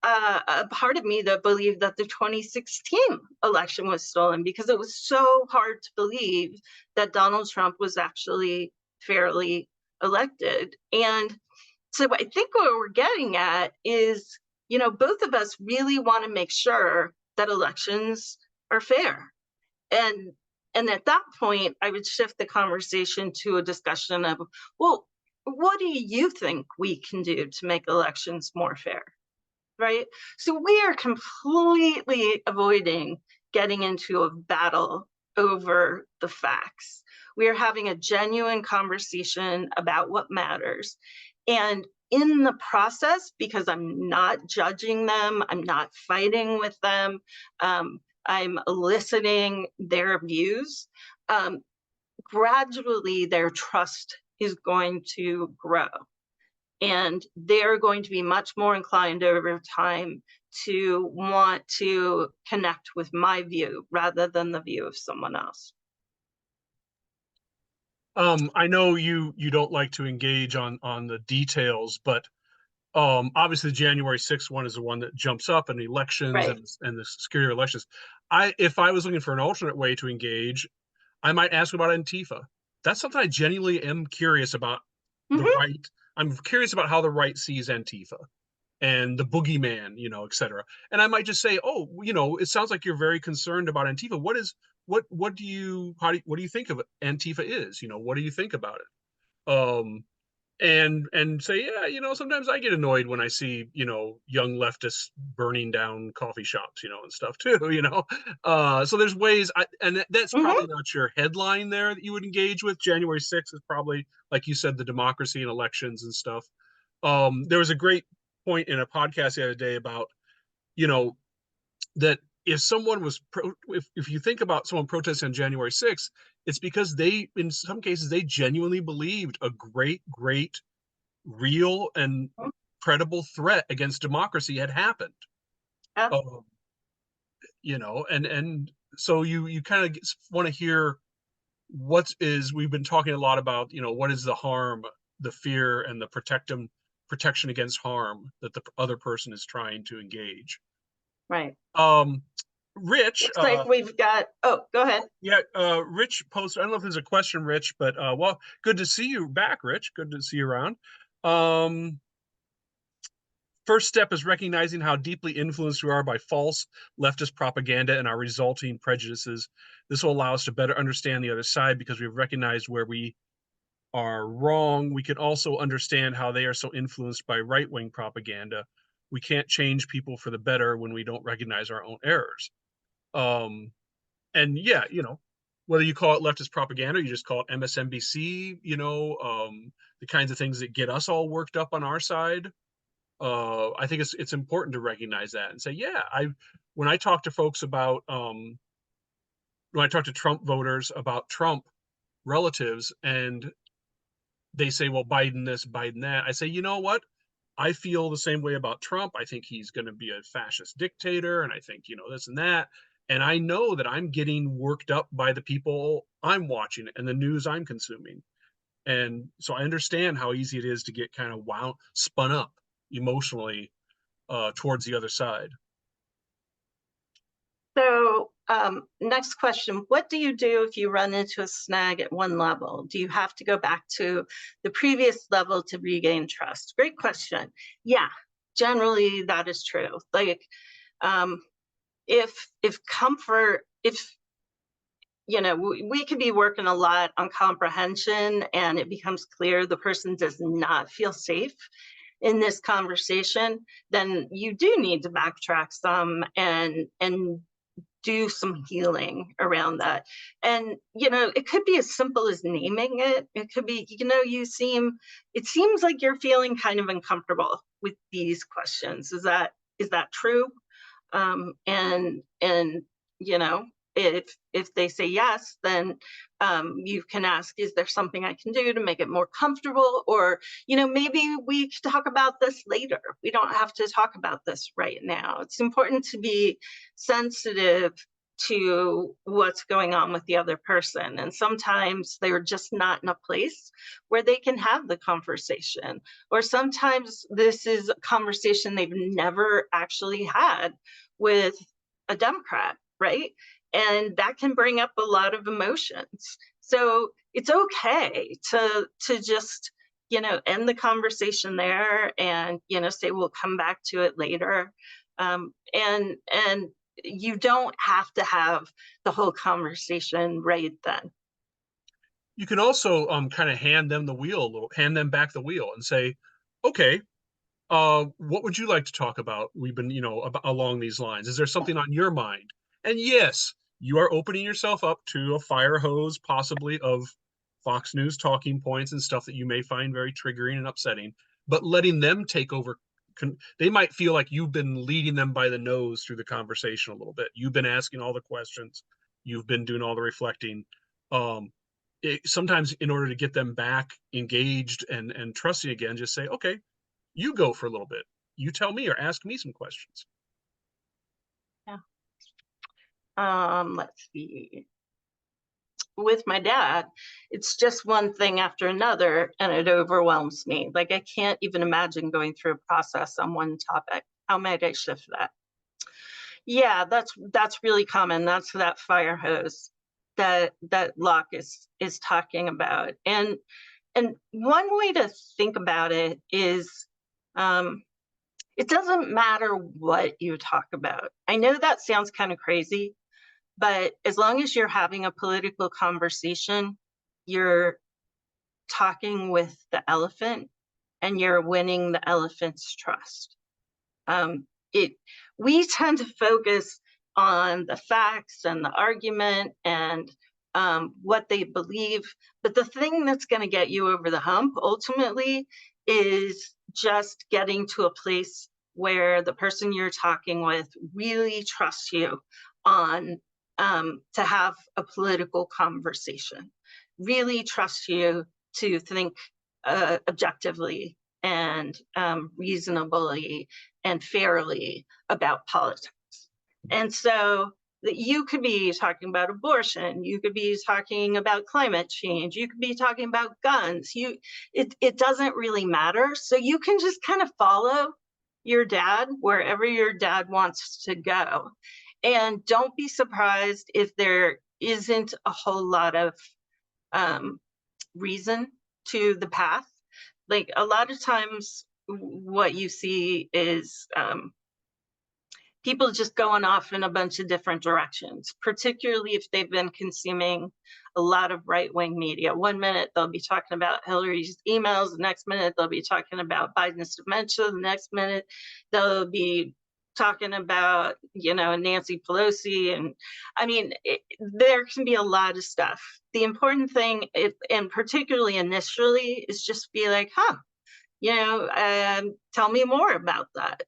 a part of me that believed that the 2016 election was stolen, because it was so hard to believe that Donald Trump was actually fairly elected. And so I think what we're getting at is, you know, both of us really want to make sure that elections are fair. And at that point, I would shift the conversation to a discussion of, well, what do you think we can do to make elections more fair? Right? So we are completely avoiding getting into a battle over the facts. We are having a genuine conversation about what matters. And in the process, because I'm not judging them, I'm not fighting with them, I'm eliciting their views, gradually their trust is going to grow. And they're going to be much more inclined over time to want to connect with my view rather than the view of someone else. I know you don't like to engage on the details, but obviously the January 6th one is the one that jumps up, and elections Right. and the security elections. If I was looking for an alternate way to engage, I might ask about Antifa. That's something I genuinely am curious about. The right. I'm curious about how the right sees Antifa and the boogeyman, you know, et cetera. And I might just say, oh, you know, it sounds like you're very concerned about Antifa. What do you think of Antifa is? You know, what do you think about it? And say, yeah, you know, sometimes I get annoyed when I see, you know, young leftists burning down coffee shops, you know, and stuff too, you know. So there's ways, and that's probably not your headline there that you would engage with. January 6th is probably, like you said, the democracy and elections and stuff. There was a great point in a podcast the other day about, you know, that if someone was if you think about someone protesting on January 6th, it's because they, in some cases, they genuinely believed a great real and credible threat against democracy had happened. You know, and so you kind of want to hear we've been talking a lot about, you know, what is the harm, the fear, and the protection against harm that the other person is trying to engage. Right. Rich, looks like we've got, oh, go ahead. Yeah, Rich posted, I don't know if there's a question, Rich, but well, good to see you back, Rich. Good to see you around. First step is recognizing how deeply influenced we are by false leftist propaganda and our resulting prejudices. This will allow us to better understand the other side because we've recognized where we are wrong. We can also understand how they are so influenced by right-wing propaganda. We can't change people for the better when we don't recognize our own errors. And yeah, you know, whether you call it leftist propaganda, or you just call it MSNBC, you know, the kinds of things that get us all worked up on our side. I think it's important to recognize that and say, yeah, when I talk to folks about when I talk to Trump voters about Trump relatives and they say, well, Biden this, Biden that, I say, you know what? I feel the same way about Trump. I think he's going to be a fascist dictator, and I think, you know, this and that. And I know that I'm getting worked up by the people I'm watching and the news I'm consuming. And so I understand how easy it is to get kind of spun up emotionally towards the other side. So next question, what do you do if you run into a snag at one level? Do you have to go back to the previous level to regain trust? Great question. Yeah, generally that is true. Like if you know, we could be working a lot on comprehension and it becomes clear the person does not feel safe in this conversation, then you do need to backtrack some and do some healing around that. And, you know, it could be as simple as naming it. It could be, you know, it seems like you're feeling kind of uncomfortable with these questions. Is that true? And, you know, if they say yes, then you can ask, is there something I can do to make it more comfortable? Or, you know, maybe we could talk about this later. We don't have to talk about this right now. It's important to be sensitive to what's going on with the other person. And sometimes they're just not in a place where they can have the conversation. Or sometimes this is a conversation they've never actually had with a Democrat, right? And that can bring up a lot of emotions. So it's okay to just, you know, end the conversation there and, you know, say we'll come back to it later. And you don't have to have the whole conversation right then. You can also kind of hand them back the wheel and say, okay, what would you like to talk about? We've been, you know, along these lines. Is there something on your mind? And yes, you are opening yourself up to a fire hose, possibly of Fox News talking points and stuff that you may find very triggering and upsetting, but letting them take over. They might feel like you've been leading them by the nose through the conversation a little bit. You've been asking all the questions. You've been doing all the reflecting. Sometimes in order to get them back engaged and trusting again, just say, okay, You go for a little bit. You tell me or ask me some questions. Yeah. Let's see. With my dad, it's just one thing after another, and it overwhelms me. Like, I can't even imagine going through a process on one topic. How might I shift that? Yeah, that's really common. That's that fire hose that Locke is talking about. And one way to think about it is, it doesn't matter what you talk about. I know that sounds kind of crazy, but as long as you're having a political conversation, you're talking with the elephant and you're winning the elephant's trust. We tend to focus on the facts and the argument and what they believe, but the thing that's going to get you over the hump ultimately is just getting to a place where the person you're talking with really trusts you on to have a political conversation, really trusts you to think objectively and reasonably and fairly about politics. And so that you could be talking about abortion, you could be talking about climate change, you could be talking about guns. It doesn't really matter. So you can just kind of follow your dad wherever your dad wants to go. And don't be surprised if there isn't a whole lot of reason to the path. Like, a lot of times what you see is people just going off in a bunch of different directions, particularly if they've been consuming a lot of right-wing media. One minute they'll be talking about Hillary's emails, the next minute they'll be talking about Biden's dementia, the next minute they'll be talking about, Nancy Pelosi. And I mean, there can be a lot of stuff. The important thing, and particularly initially, is just be like, tell me more about that.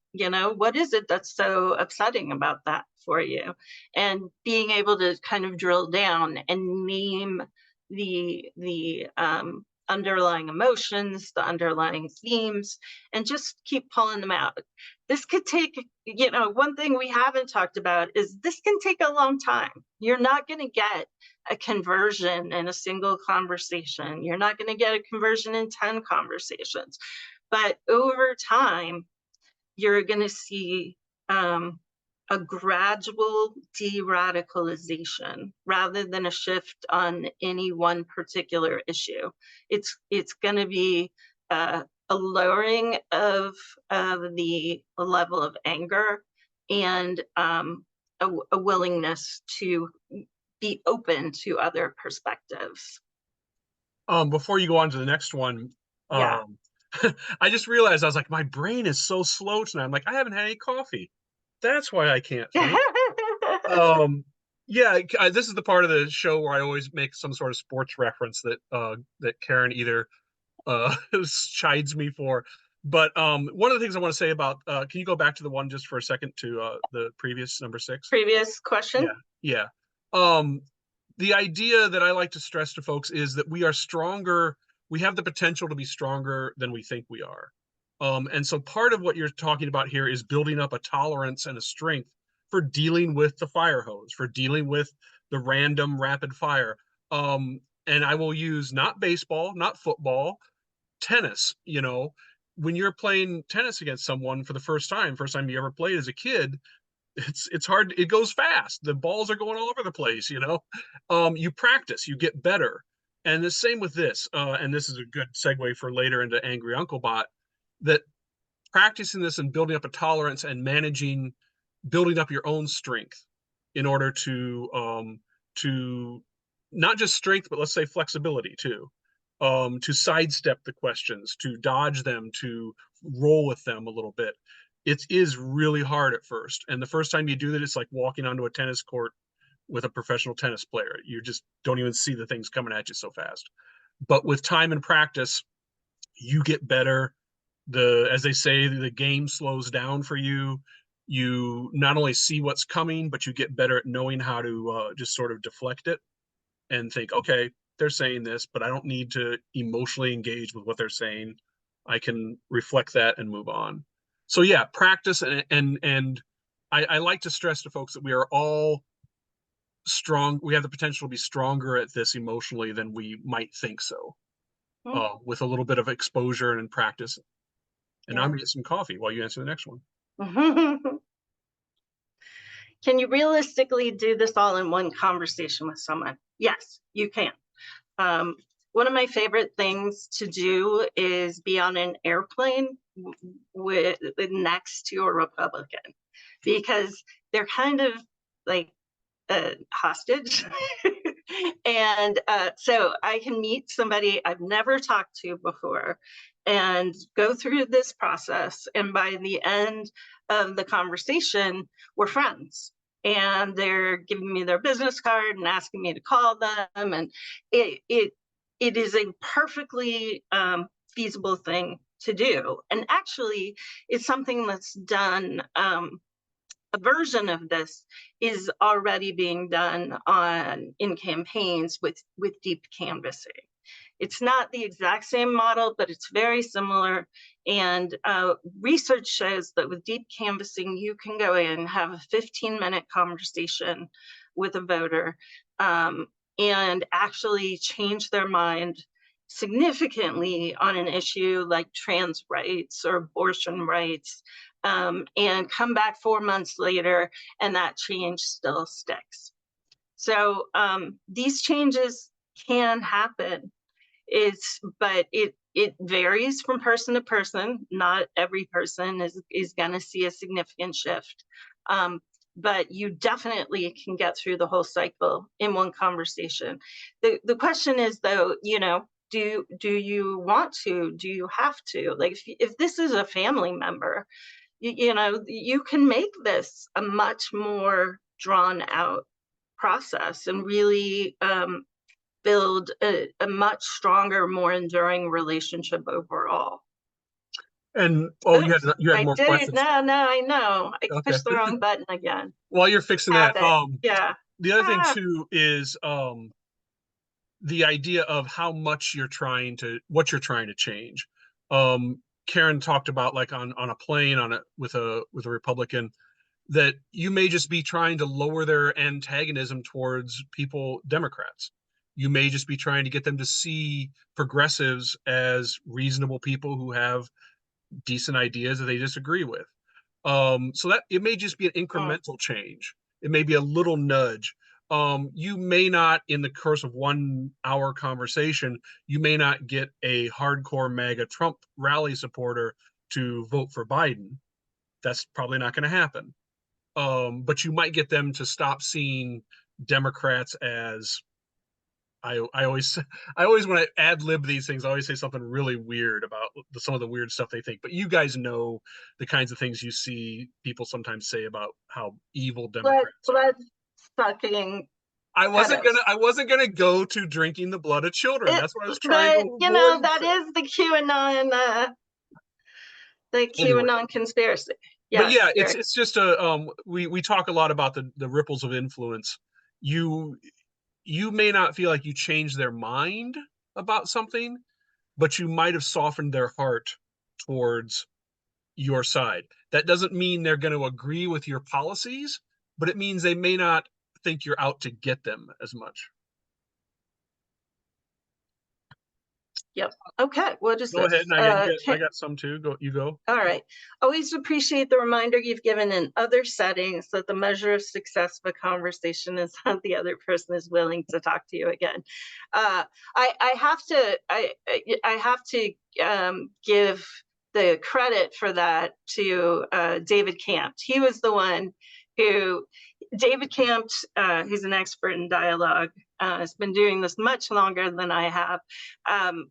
What is it that's so upsetting about that for you? And being able to kind of drill down and name the underlying emotions, the underlying themes, and just keep pulling them out. This could take, one thing we haven't talked about is this can take a long time. You're not going to get a conversion in a single conversation. You're not going to get a conversion in 10 conversations. But over time, you're going to see a gradual de-radicalization rather than a shift on any one particular issue. It's going to be a lowering of the level of anger and a willingness to be open to other perspectives. Before you go on to the next one, yeah. I just realized, I was like, my brain is so slow tonight. I'm like, I haven't had any coffee. That's why I can't think. Yeah, this is the part of the show where I always make some sort of sports reference that Karen either chides me for. But one of the things I want to say about, can you go back to the one just for a second to the previous number 6? Previous question? Yeah. The idea that I like to stress to folks is that we are stronger. We have the potential to be stronger than we think we are. And so part of what you're talking about here is building up a tolerance and a strength for dealing with the fire hose, for dealing with the random rapid fire. And I will use not baseball, not football, tennis. When you're playing tennis against someone for the first time you ever played as a kid, it's hard. It goes fast. The balls are going all over the place. You practice, you get better. And the same with this, and this is a good segue for later into Angry Uncle Bot, that practicing this and building up a tolerance and building up your own strength in order to not just strength, but let's say flexibility too, to sidestep the questions, to dodge them, to roll with them a little bit. It is really hard at first. And the first time you do that, it's like walking onto a tennis court with a professional tennis player. You just don't even see the things coming at you so fast. But with time and practice, you get better. As they say, the game slows down for you. You not only see what's coming, but you get better at knowing how to just sort of deflect it and think, okay, they're saying this, but I don't need to emotionally engage with what they're saying. I can reflect that and move on. So yeah, practice, and I like to stress to folks that we are all strong. We have the potential to be stronger at this emotionally than we might think so, with a little bit of exposure and practice. And now I'm gonna get some coffee while you answer the next one. Can you realistically do this all in one conversation with someone? Yes, you can. One of my favorite things to do is be on an airplane with next to a Republican, because they're kind of like hostage. And so I can meet somebody I've never talked to before and go through this process. And by the end of the conversation, we're friends. And they're giving me their business card and asking me to call them. And it is a perfectly feasible thing to do. And actually, it's something that's done. A version of this is already being done in campaigns with deep canvassing. It's not the exact same model, but it's very similar. And research shows that with deep canvassing, you can go in, have a 15-minute conversation with a voter, and actually change their mind significantly on an issue like trans rights or abortion rights, and come back 4 months later and that change still sticks. So these changes can happen. But it varies from person to person. Not every person is going to see a significant shift. But you definitely can get through the whole cycle in one conversation. The question is, though, do you want to? Do you have to? Like, if this is a family member, you can make this a much more drawn out process and really build a much stronger, more enduring relationship overall. And you had more questions. No, I know. I pushed the wrong button again. While you're fixing that, yeah. The other thing too is the idea of how much what you're trying to change. Karen talked about, like, on a plane with a Republican, that you may just be trying to lower their antagonism towards Democrats. You may just be trying to get them to see progressives as reasonable people who have decent ideas that they disagree with. So that it may just be an incremental change. It may be a little nudge. You may not, in the course of 1 hour conversation, you may not get a hardcore MAGA Trump rally supporter to vote for Biden. That's probably not going to happen. But you might get them to stop seeing Democrats as, I always when I ad lib these things, I always say something really weird about some of the weird stuff they think. But you guys know the kinds of things you see people sometimes say about how evil Democrats are. Sucking. I wasn't gonna go to drinking the blood of children. That's what I was trying to avoid. That is the QAnon conspiracy. But yeah, it's just we talk a lot about the ripples of influence. You may not feel like you changed their mind about something, but you might have softened their heart towards your side. That doesn't mean they're going to agree with your policies, but it means they may not think you're out to get them as much. Yep. Okay. We'll just go ahead. And I got some too. You go. All right. Always appreciate the reminder you've given in other settings that the measure of success of a conversation is how the other person is willing to talk to you again. I have to give the credit for that to David Camp. He was the one who, David Camp, who's an expert in dialogue, has been doing this much longer than I have,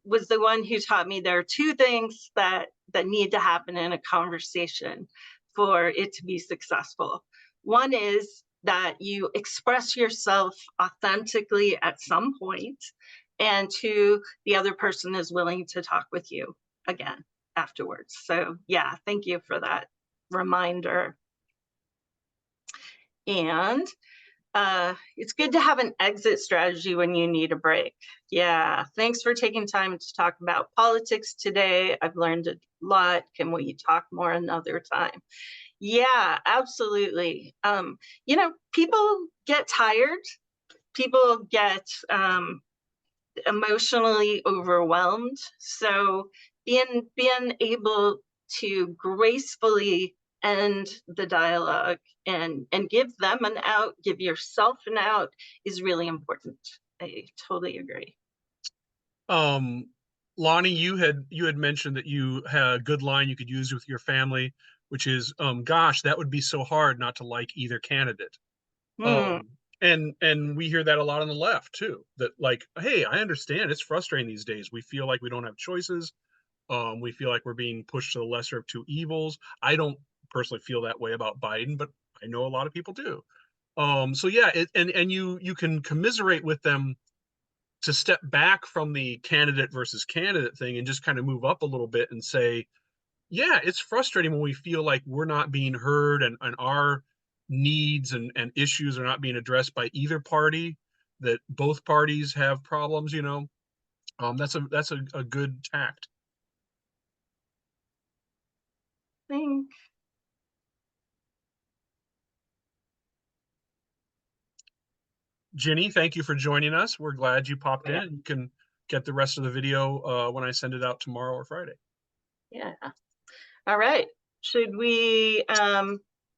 was the one who taught me there are two things that need to happen in a conversation for it to be successful. One is that you express yourself authentically at some point, and two, the other person is willing to talk with you again afterwards. So yeah, thank you for that reminder. And it's good to have an exit strategy when you need a break. Yeah, thanks for taking time to talk about politics today. I've learned a lot. Can we talk more another time? Yeah, absolutely. You know, people get tired. People get emotionally overwhelmed. So being able to gracefully end the dialogue and give them an out, give yourself an out is really important. I totally agree. Lonnie, you had mentioned that you had a good line you could use with your family, which is, gosh, that would be so hard not to like either candidate. And we hear that a lot on the left too, that like, hey, I understand it's frustrating these days. We feel like we don't have choices. We feel like we're being pushed to the lesser of two evils. I don't personally feel that way about Biden, but I know a lot of people do. So yeah, and you can commiserate with them to step back from the candidate versus candidate thing and just kind of move up a little bit and say, yeah, it's frustrating when we feel like we're not being heard and our needs and issues are not being addressed by either party, that both parties have problems, you know. That's a good tact. Thanks. Ginny, thank you for joining us. We're glad you popped in. You can get the rest of the video when I send it out tomorrow or Friday. Yeah. All right. Should we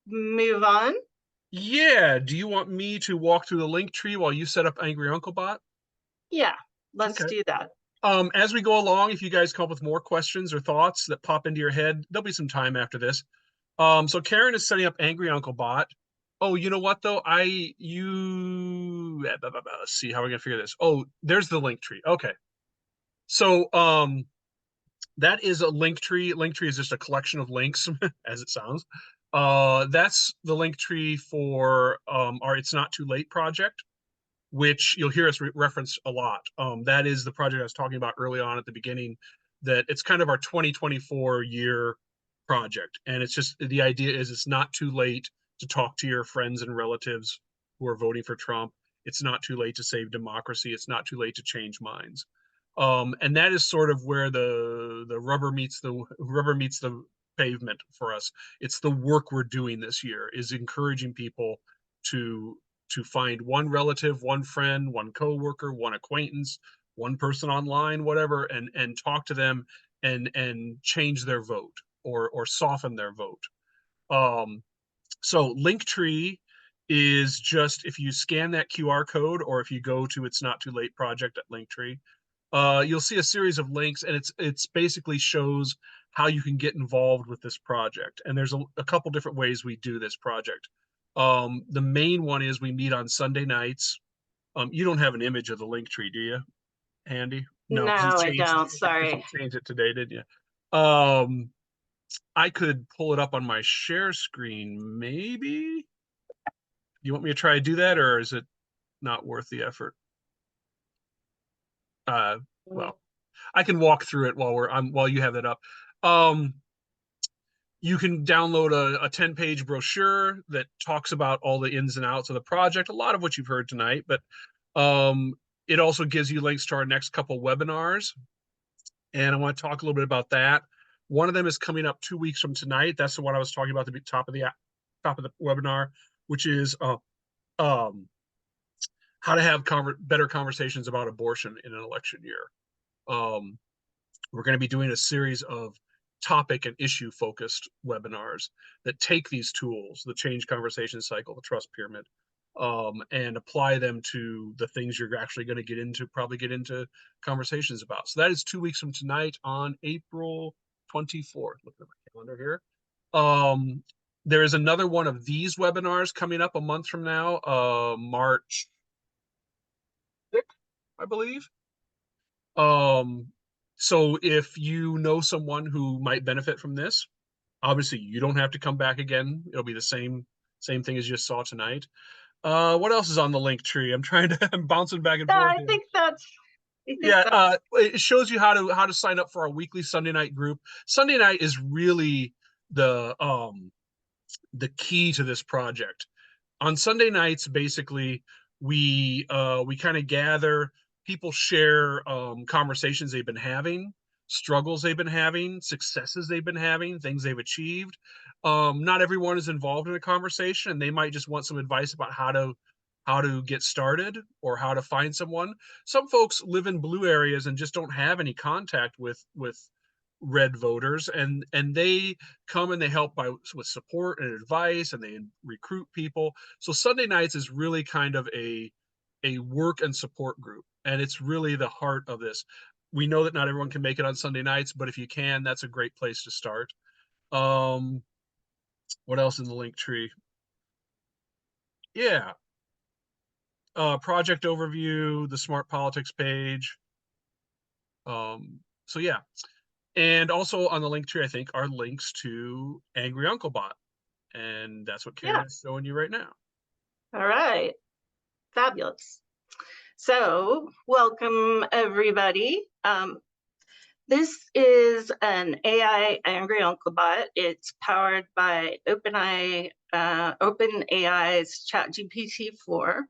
move on? Yeah. Do you want me to walk through the link tree while you set up Angry Uncle Bot? Yeah, let's do that. As we go along, if you guys come up with more questions or thoughts that pop into your head, there'll be some time after this. So Karen is setting up Angry Uncle Bot. Oh, you know what though? Let's see how we're gonna figure this. Oh, there's the link tree. Okay. So that is a link tree. Link tree is just a collection of links, as it sounds. That's the link tree for our It's Not Too Late project, which you'll hear us reference a lot. That is the project I was talking about early on at the beginning, that it's kind of our 2024 year project. And it's just, the idea is it's not too late to talk to your friends and relatives who are voting for Trump. It's not too late to save democracy. It's not too late to change minds. And that is sort of where the rubber meets the pavement for us. It's the work we're doing this year, is encouraging people to find one relative, one friend, one coworker, one acquaintance, one person online, whatever, and talk to them and change their vote or soften their vote. So Linktree is just, if you scan that QR code, or if you go to It's Not Too Late project at Linktree, you'll see a series of links, and it's basically shows how you can get involved with this project. And there's a couple different ways we do this project. The main one is we meet on Sunday nights. You don't have an image of the link tree, do you, Andy? No, I don't. Sorry. You changed it today, didn't you? I could pull it up on my share screen, maybe. You want me to try to do that, or is it not worth the effort? Well, I can walk through it while you have that up. You can download a 10-page brochure that talks about all the ins and outs of the project, a lot of what you've heard tonight, but it also gives you links to our next couple webinars. And I want to talk a little bit about that. One of them is coming up 2 weeks from tonight. That's the one I was talking about at the top of the webinar, which is how to have better conversations about abortion in an election year. We're going to be doing a series of topic and issue focused webinars that take these tools, the change conversation cycle, the trust pyramid, and apply them to the things you're actually going to probably get into conversations about. So that is 2 weeks from tonight on April 24th. Look at my calendar here. There is another one of these webinars coming up a month from now, March 6th, I believe. So if you know someone who might benefit from this, obviously you don't have to come back again. It'll be the same thing as you just saw tonight. What else is on the link tree? I'm bouncing back and forth. I think that's it shows you how to sign up for our weekly Sunday night group. Sunday night is really the key to this project. on Sunday nights, basically, we kind of gather, people share conversations they've been having, struggles they've been having, successes they've been having, things they've achieved. Not everyone is involved in a conversation, and they might just want some advice about how to get started or how to find someone. Some folks live in blue areas and just don't have any contact with red voters, and they come and they help with support and advice, and they recruit people. So Sunday nights is really kind of a work and support group, and it's really the heart of this. We know that not everyone can make it on Sunday nights, but if you can, that's a great place to start. What else in the link tree? Yeah, project overview, the smart politics page. So yeah. And also on the link tree, I think, are links to Angry Uncle Bot. And that's what Karen's showing you right now. All right. Fabulous. So welcome, everybody. This is an AI Angry Uncle Bot. It's powered by OpenAI's ChatGPT-4.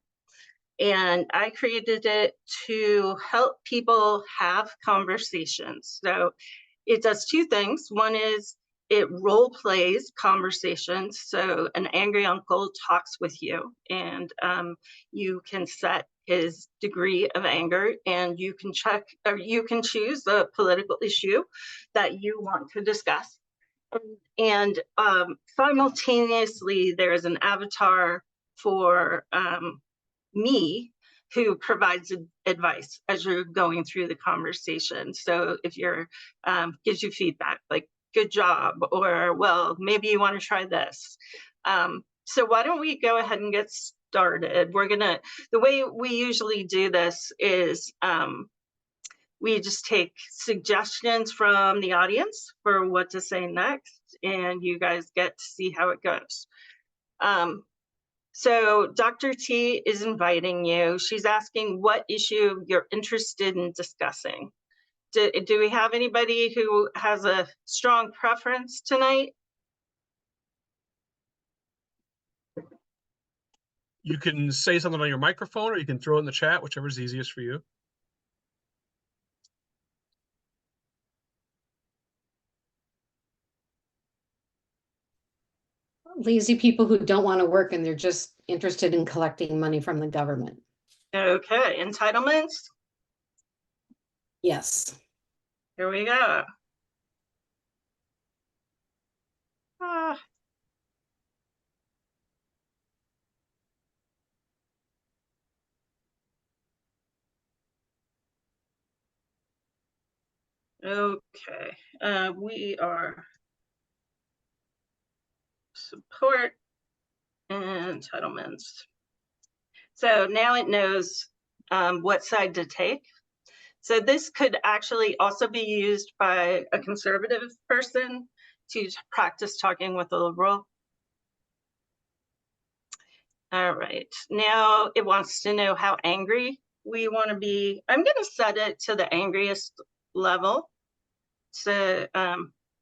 And I created it to help people have conversations. So it does two things. One is it role plays conversations. So an angry uncle talks with you, and you can set his degree of anger, and you can check, or you can choose the political issue that you want to discuss. And simultaneously, there is an avatar for me who provides advice as you're going through the conversation. So if you're gives you feedback like good job, or well, maybe you want to try this. So why don't we go ahead and get started? The way we usually do this is we just take suggestions from the audience for what to say next, and you guys get to see how it goes. So Dr. T is inviting you. She's asking what issue you're interested in discussing. Do we have anybody who has a strong preference tonight? You can say something on your microphone, or you can throw it in the chat, whichever is easiest for you. Lazy people who don't want to work and they're just interested in collecting money from the government. Okay, entitlements? Yes. Here we go. Okay, we are support and entitlements. So now it knows what side to take. So this could actually also be used by a conservative person to practice talking with a liberal. All right, now it wants to know how angry we want to be. I'm going to set it to the angriest level. So,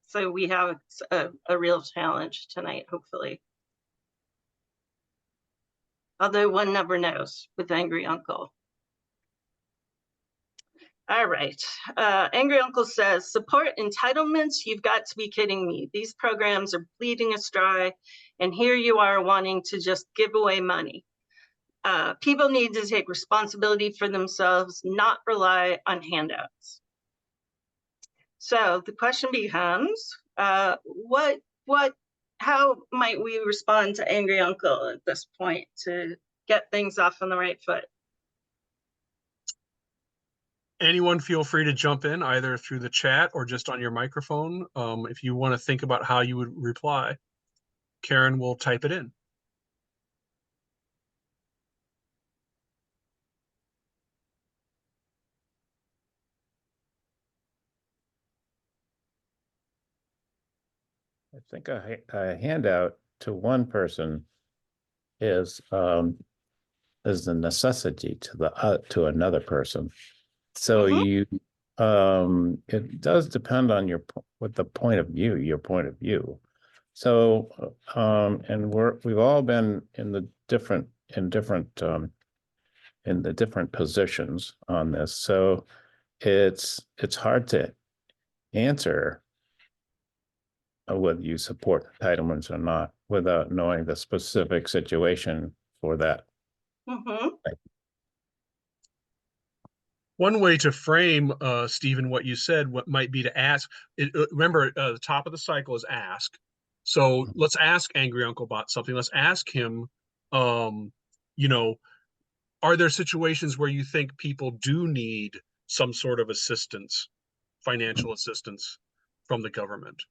so we have a real challenge tonight, hopefully. Although one never knows with Angry Uncle. All right, Angry Uncle says, support entitlements, you've got to be kidding me. These programs are bleeding us dry, and here you are wanting to just give away money. People need to take responsibility for themselves, not rely on handouts. So the question becomes, how might we respond to Angry Uncle at this point to get things off on the right foot? Anyone feel free to jump in either through the chat or just on your microphone if you want to think about how you would reply. Karen will type it in. I think a handout to one person is a necessity to another person. So it does depend on your point of view. So, and we've all been in the different positions on this. So it's hard to answer whether you support entitlements or not without knowing the specific situation for that. Mm-hmm. One way to frame, Stephen, what you said, what might be to ask, remember, the top of the cycle is ask. So let's ask Angry Uncle Bot something. Let's ask him, you know, are there situations where you think people do need some sort of assistance, financial assistance from the government?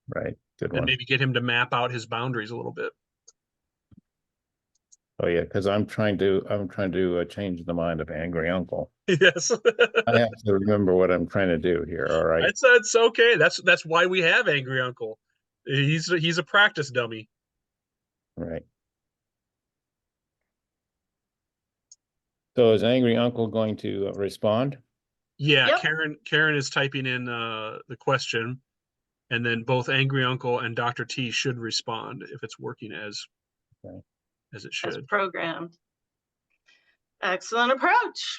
Right. Good And one. maybe get him to map out his boundaries a little bit. Oh yeah, because I'm trying to change the mind of Angry Uncle. Yes. I have to remember what I'm trying to do here. All right. It's okay. That's why we have Angry Uncle. He's a practice dummy. Right. So is Angry Uncle going to respond? Yeah, Yep. Karen is typing in the question, and then both Angry Uncle and Dr. T should respond if it's working as it As should. programmed. Excellent approach.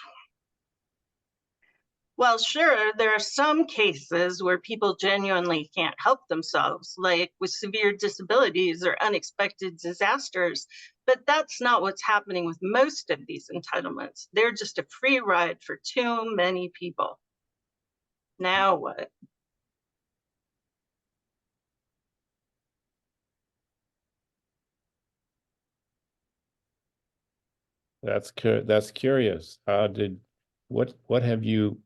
Well, sure, there are some cases where people genuinely can't help themselves, like with severe disabilities or unexpected disasters, but that's not what's happening with most of these entitlements. They're just a free ride for too many people. Now what? That's curious. What have you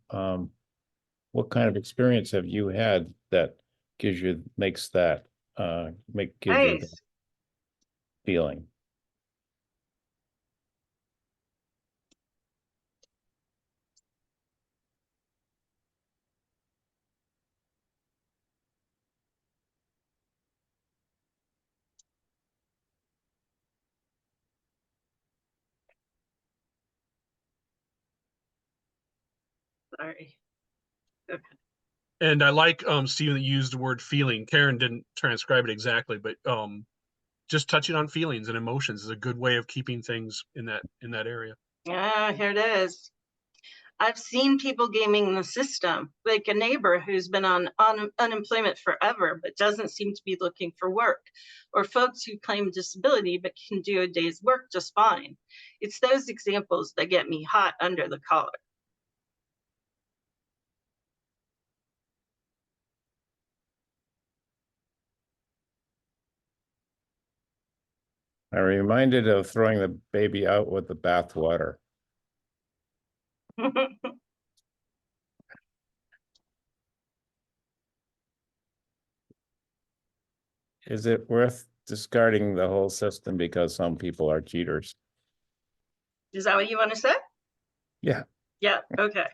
what kind of experience have you had that gives you that Nice. feeling? Sorry. Okay. And I like Stephen that used the word feeling. Karen didn't transcribe it exactly, but just touching on feelings and emotions is a good way of keeping things in that area. Yeah, here it is. I've seen people gaming the system, like a neighbor who's been on unemployment forever but doesn't seem to be looking for work, or folks who claim disability but can do a day's work just fine. It's those examples that get me hot under the collar. I'm reminded of throwing the baby out with the bathwater. Is it worth discarding the whole system because some people are cheaters? Is that what you want to say? Yeah. Yeah, okay.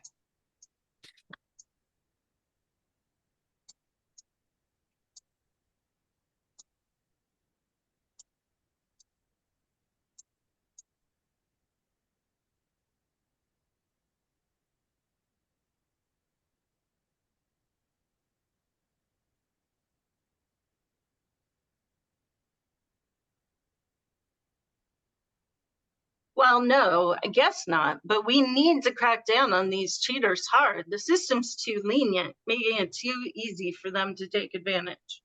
Well, no, I guess not, but we need to crack down on these cheaters hard. The system's too lenient, making it too easy for them to take advantage.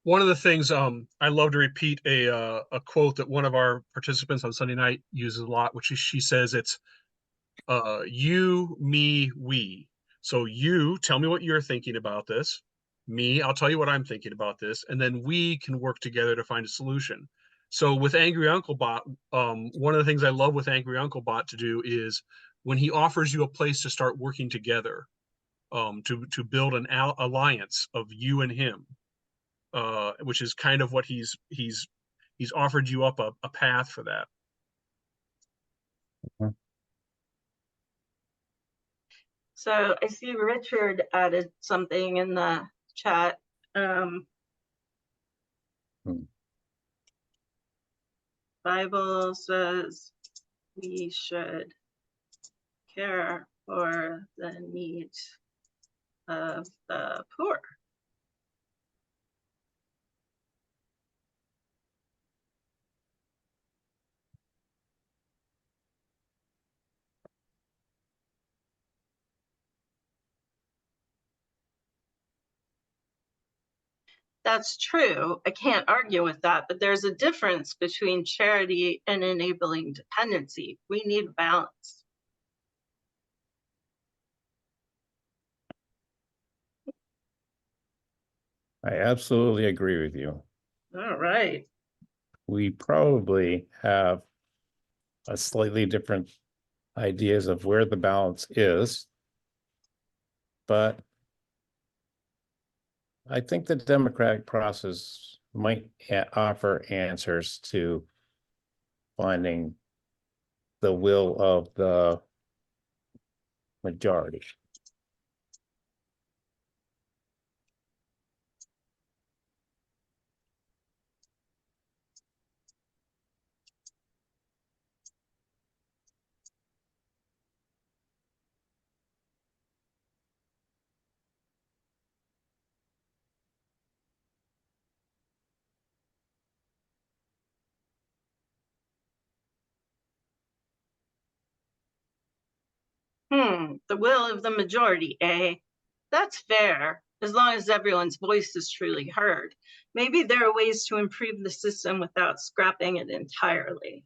One of the things I love to repeat a quote that one of our participants on Sunday night uses a lot, which is, she says it's you, me, we. So you tell me what you're thinking about this. Me, I'll tell you what I'm thinking about this, and then we can work together to find a solution. So with Angry Uncle Bot, one of the things I love with Angry Uncle Bot to do is when he offers you a place to start working together, to build an alliance of you and him, which is kind of what he's offered you up a path for that. Mhm. So I see Richard added something in the chat. Bible says we should care for the needs of the poor. That's true. I can't argue with that, but there's a difference between charity and enabling dependency. We need balance. I absolutely agree with you. All right. We probably have a slightly different ideas of where the balance is, but I think the democratic process might offer answers to finding the will of the majority. The will of the majority, eh? That's fair, as long as everyone's voice is truly heard. Maybe there are ways to improve the system without scrapping it entirely.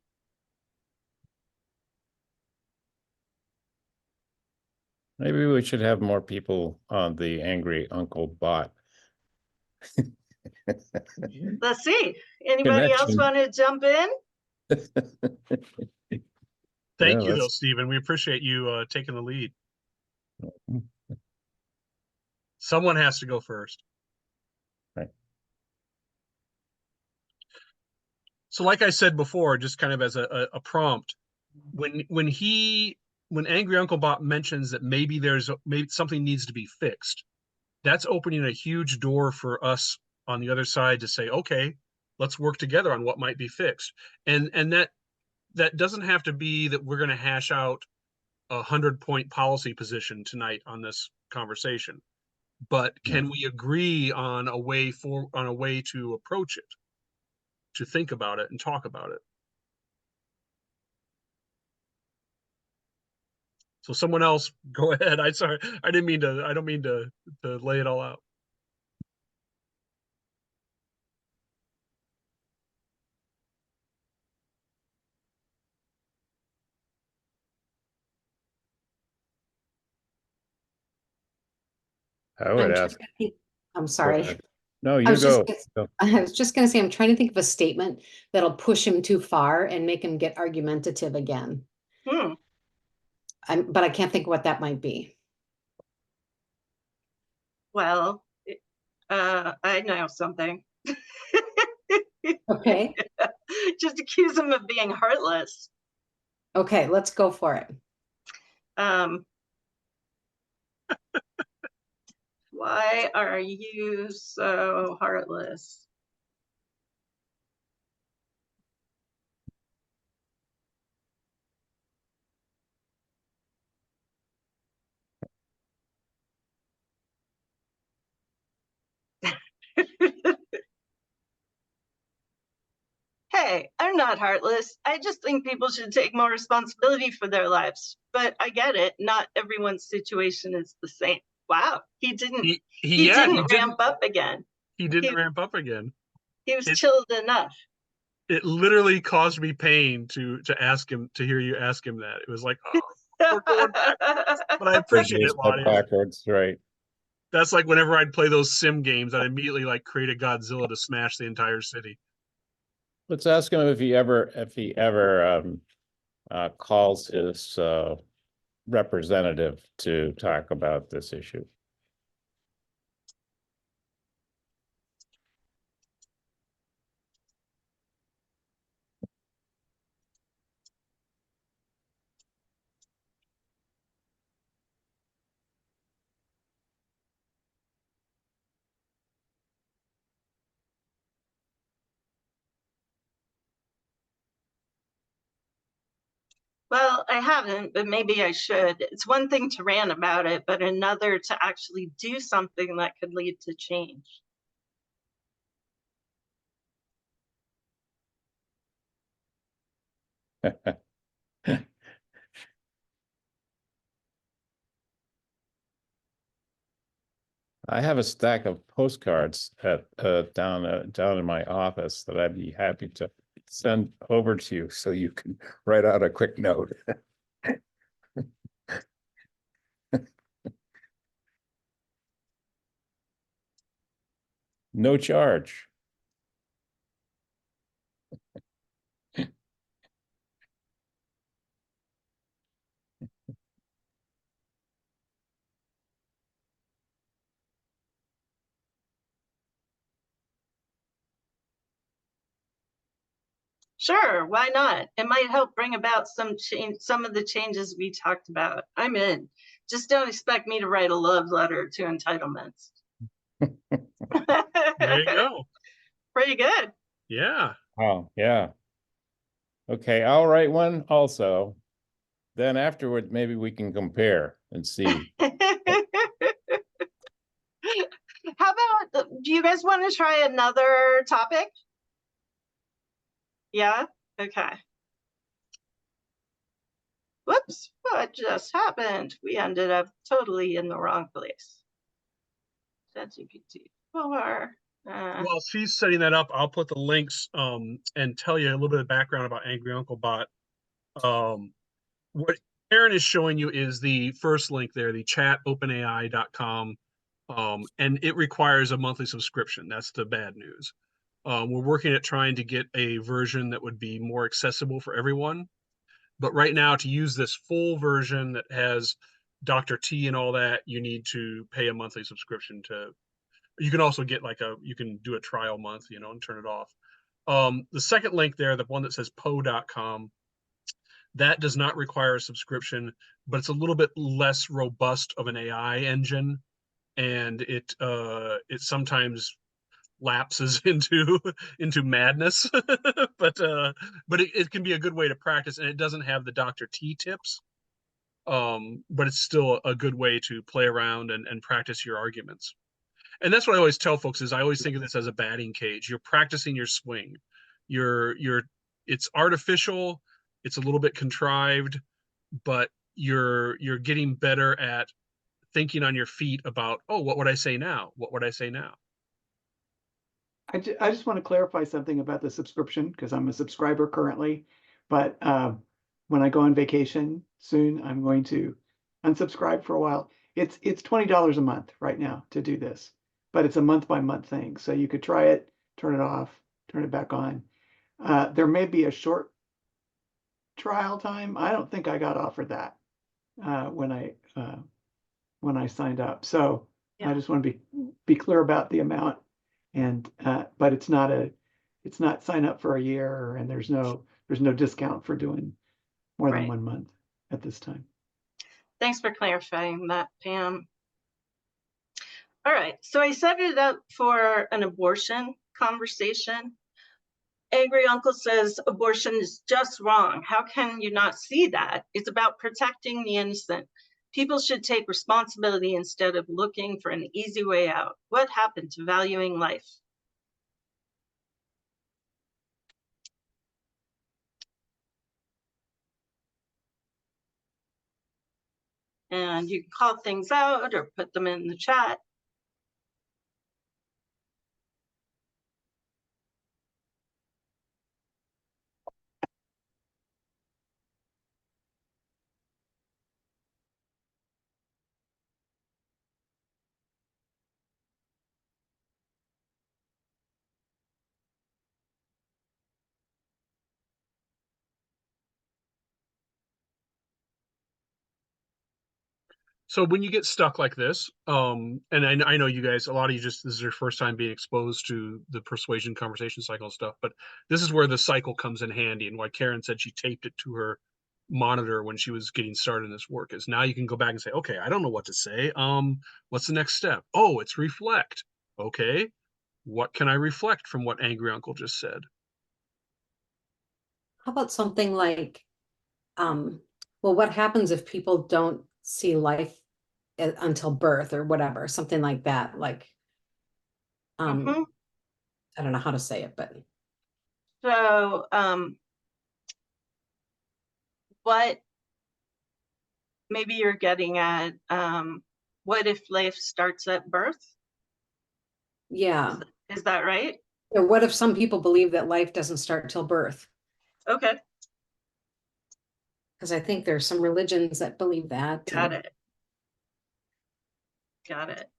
Maybe we should have more people on the Angry Uncle bot. Let's see. Anybody else want to jump in? Thank you, though, Stephen. We appreciate you taking the lead. Someone has to go first. Right. So like I said before, just kind of as a prompt, when Angry Uncle Bot mentions that maybe something needs to be fixed, that's opening a huge door for us on the other side to say, okay, let's work together on what might be fixed. And that doesn't have to be that we're going to hash out a 100-point policy position tonight on this conversation, but can we agree on a way to approach it, to think about it and talk about it? So someone else, go ahead. I don't mean to lay it all out. I would ask. I'm sorry. No, you go. I was just going to say, I'm trying to think of a statement that'll push him too far and make him get argumentative again. But I can't think of what that might be. Well, I know something. Okay. Just accuse him of being heartless. Okay, let's go for it. Why are you so heartless? Hey, I'm not heartless. I just think people should take more responsibility for their lives. But I get it. Not everyone's situation is the same. Wow, he didn't ramp up again. He didn't ramp up again. He was chilled enough. It literally caused me pain to ask him, to hear you ask him that. It was like, oh, we're going backwards. But I appreciate it, Lonnie. Backwards, right? That's like whenever I'd play those sim games, I'd immediately like create a Godzilla to smash the entire city. Let's ask him if he ever calls his representative to talk about this issue. Well, I haven't, but maybe I should. It's one thing to rant about it, but another to actually do something that could lead to change. I have a stack of postcards at down in my office that I'd be happy to send over to you so you can write out a quick note. No charge. Sure, why not? It might help bring about some change, some of the changes we talked about. I'm in. Just don't expect me to write a love letter to entitlements. There you go. Pretty good. Yeah. Oh, yeah. Okay, I'll write one also. Then afterward, maybe we can compare and see. How about, do you guys want to try another topic? Yeah? Okay. Whoops, what just happened? We ended up totally in the wrong place. ChatGPT 4. While she's setting that up, I'll put the links and tell you a little bit of background about Angry Uncle Bot. What Aaron is showing you is the first link there, the chatopenai.com. And it requires a monthly subscription. That's the bad news. We're working at trying to get a version that would be more accessible for everyone. But right now, to use this full version that has Dr. T and all that, you need to pay a monthly subscription to. You can also get you can do a trial month, and turn it off. The second link there, the one that says po.com, that does not require a subscription, but it's a little bit less robust of an AI engine, and it sometimes lapses into madness. but it can be a good way to practice, and it doesn't have the Dr. T tips. But it's still a good way to play around and practice your arguments. And that's what I always tell folks is I always think of this as a batting cage. You're practicing your swing. It's artificial, it's a little bit contrived, but you're getting better at thinking on your feet about, oh, what would I say now? What would I say now? I just want to clarify something about the subscription because I'm a subscriber currently, but when I go on vacation soon, I'm going to unsubscribe for a while. It's $20 a month right now to do this, but it's a month by month thing. So you could try it, turn it off, turn it back on. There may be a short trial time. I don't think I got offered that when I signed up. So yeah. I just want to be clear about the amount. And but it's not sign up for a year, and there's no discount for doing more than 1 month at this time. Thanks for clarifying that, Pam. All right, so I set it up for an abortion conversation. Angry Uncle says abortion is just wrong. How can you not see that? It's about protecting the innocent. People should take responsibility instead of looking for an easy way out. What happened to valuing life? And you can call things out or put them in the chat. So when you get stuck like this, and I know you guys, a lot of you this is your first time being exposed to the persuasion conversation cycle stuff, but this is where the cycle comes in handy, and why Karen said she taped it to her monitor when she was getting started in this work is now you can go back and say, okay, I don't know what to say. What's the next step? Oh, it's reflect. Okay, what can I reflect from what Angry Uncle just said? How about something like, well, what happens if people don't see life until birth or whatever, something like that, like, Mhm. I don't know how to say it, but So, what maybe you're getting at, what if life starts at birth? yeah. Is that right? Or what if some people believe that life doesn't start till birth? Okay, Because I think there's some religions that believe that. got it. Got it.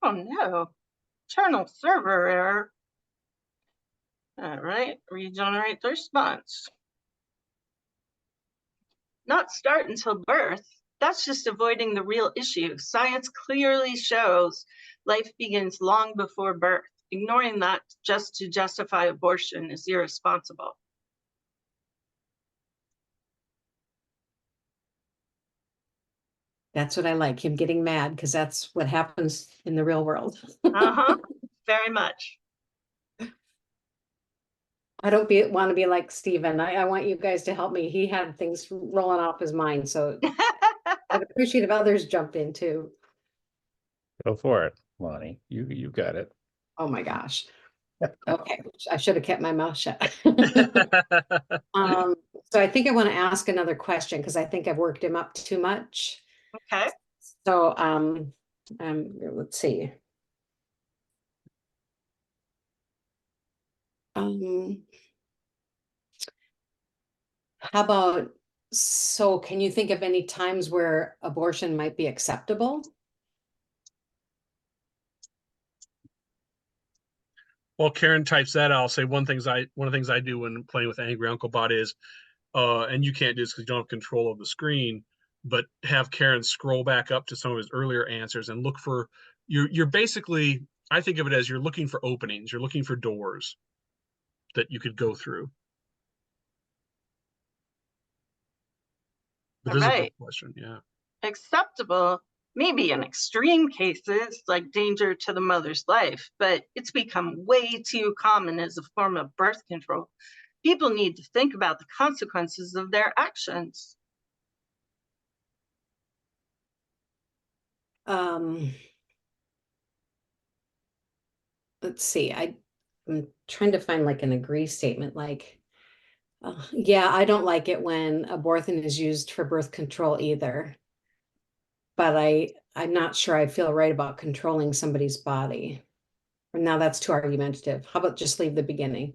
Oh no, internal server error. All right, regenerate the response. Not start until birth. That's just avoiding the real issue. Science clearly shows life begins long before birth. Ignoring that just to justify abortion is irresponsible. That's what I like, him getting mad, because that's what happens in the real world. Uh-huh, very much. I don't want to be like Steven. I want you guys to help me. He had things rolling off his mind, so I'd appreciate if others jumped in too. Go for it, Lonnie. You got it. Oh my gosh. Okay, I should have kept my mouth shut. So I think I want to ask another question because I think I've worked him up too much. Okay. So let's see. How about, so can you think of any times where abortion might be acceptable? While Karen types that, I'll say one of the things I do when playing with Angry Uncle Bot is, and you can't do this because you don't have control of the screen, but have Karen scroll back up to some of his earlier answers and look for, you're basically, I think of it as you're looking for openings, you're looking for doors that you could go through. But this is a good question, yeah. Acceptable, maybe in extreme cases like danger to the mother's life, but it's become way too common as a form of birth control. People need to think about the consequences of their actions. Let's see, I'm trying to find like an agree statement, like, yeah, I don't like it when abortion is used for birth control either. But I'm not sure I feel right about controlling somebody's body. Now that's too argumentative. How about just leave the beginning?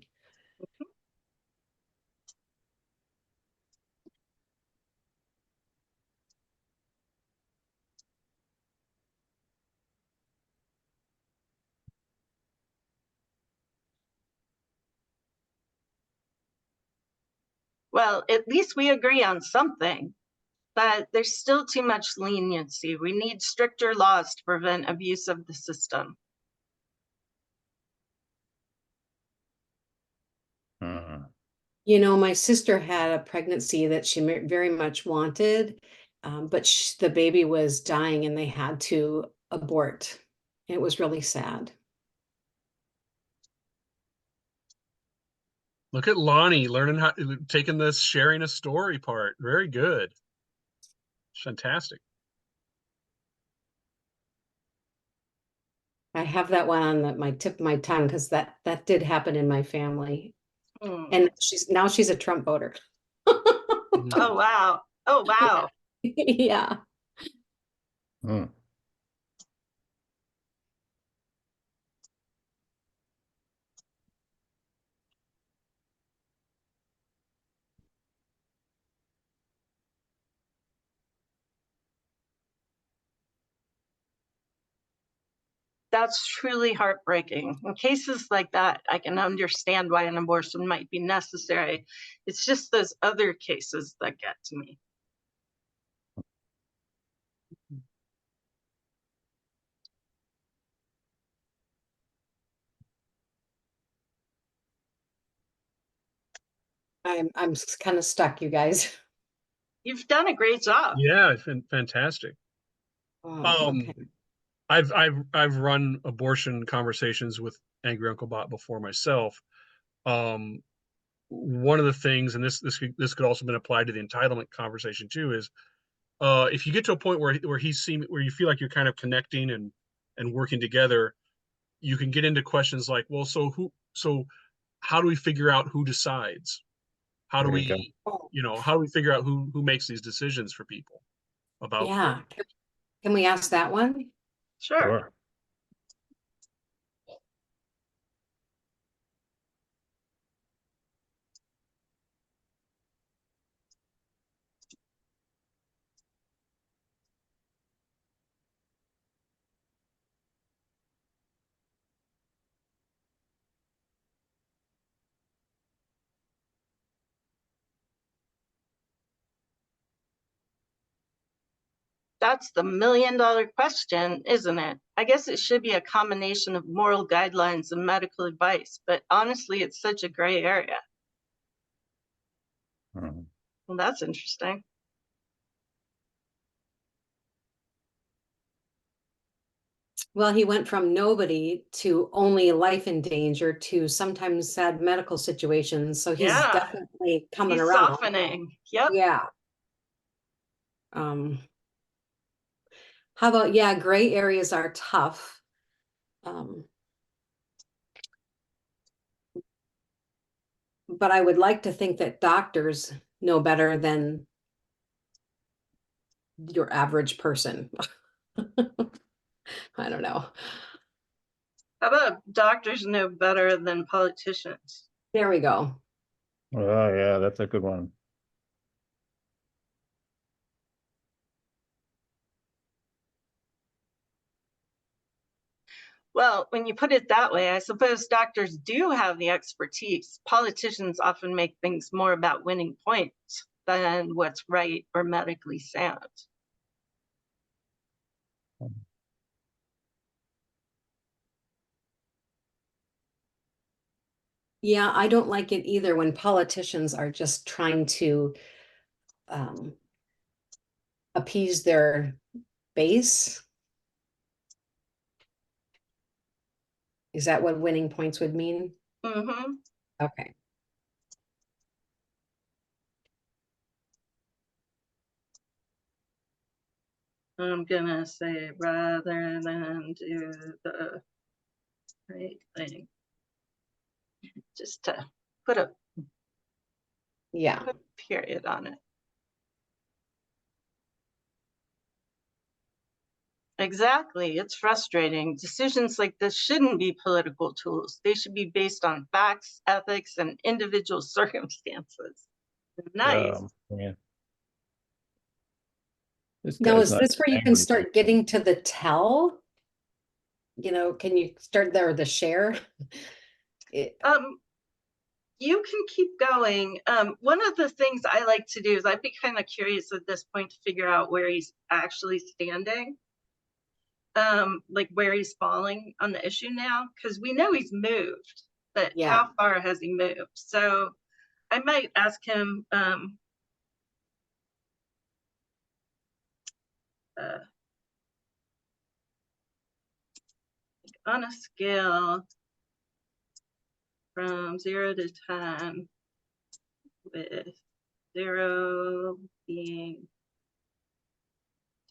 Well, at least we agree on something, but there's still too much leniency. We need stricter laws to prevent abuse of the system. You know, my sister had a pregnancy that she very much wanted, but the baby was dying and they had to abort. It was really sad. Look at Lonnie learning how, taking this sharing a story part. Very good. Fantastic. I have that one on my tip of my tongue because that did happen in my family. And now she's a Trump voter. Oh, wow. Oh, wow. Yeah. That's truly heartbreaking. In cases like that, I can understand why an abortion might be necessary. It's just those other cases that get to me. I'm kind of stuck, you guys. You've done a great job. Yeah, it's been fantastic. Oh, okay. I've run abortion conversations with Angry Uncle Bot before myself. One of the things, and this could also been applied to the entitlement conversation too, is if you get to a point where where you feel like you're kind of connecting and working together, you can get into questions like, well, so how do we figure out who decides? How do There you go. we, how do we figure out who makes these decisions for people about? Yeah. Can we ask that one? Sure. Sure. That's the $1,000,000 question, isn't it? I guess it should be a combination of moral guidelines and medical advice, but honestly, it's such a gray area. Mhm. Well, that's interesting. Well, he went from nobody to only life in danger to sometimes sad medical situations. So he's Yeah. definitely coming He's around. softening. Yep. Yeah. How about, yeah, gray areas are tough. But I would like to think that doctors know better than your average person. I don't know. How about doctors know better than politicians? There we go. Oh, yeah, that's a good one. Well, when you put it that way, I suppose doctors do have the expertise. Politicians often make things more about winning points than what's right or medically sound. Yeah, I don't like it either when politicians are just trying to appease their base. Is that what winning points would mean? Mm-hmm. Okay. I'm gonna say rather than do the right thing. Just to put a Yeah. period on it. Exactly. It's frustrating. Decisions like this shouldn't be political tools. They should be based on facts, ethics, and individual circumstances. Nice. Yeah. This Now, guy's is not this where you can angry. start getting to the tell? Can you start there with the share? You can keep going. One of the things I like to do is I'd be kind of curious at this point to figure out where he's actually standing. Like where he's falling on the issue now, because we know he's moved, but Yeah. how far has he moved? So I might ask him, on a scale from 0 to 10, with 0 being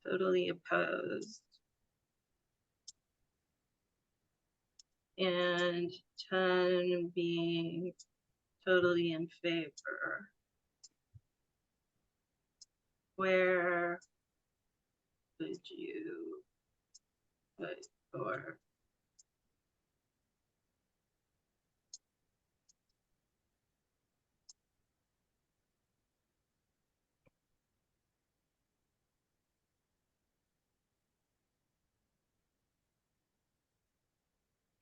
totally opposed and 10 being totally in favor, where would you put your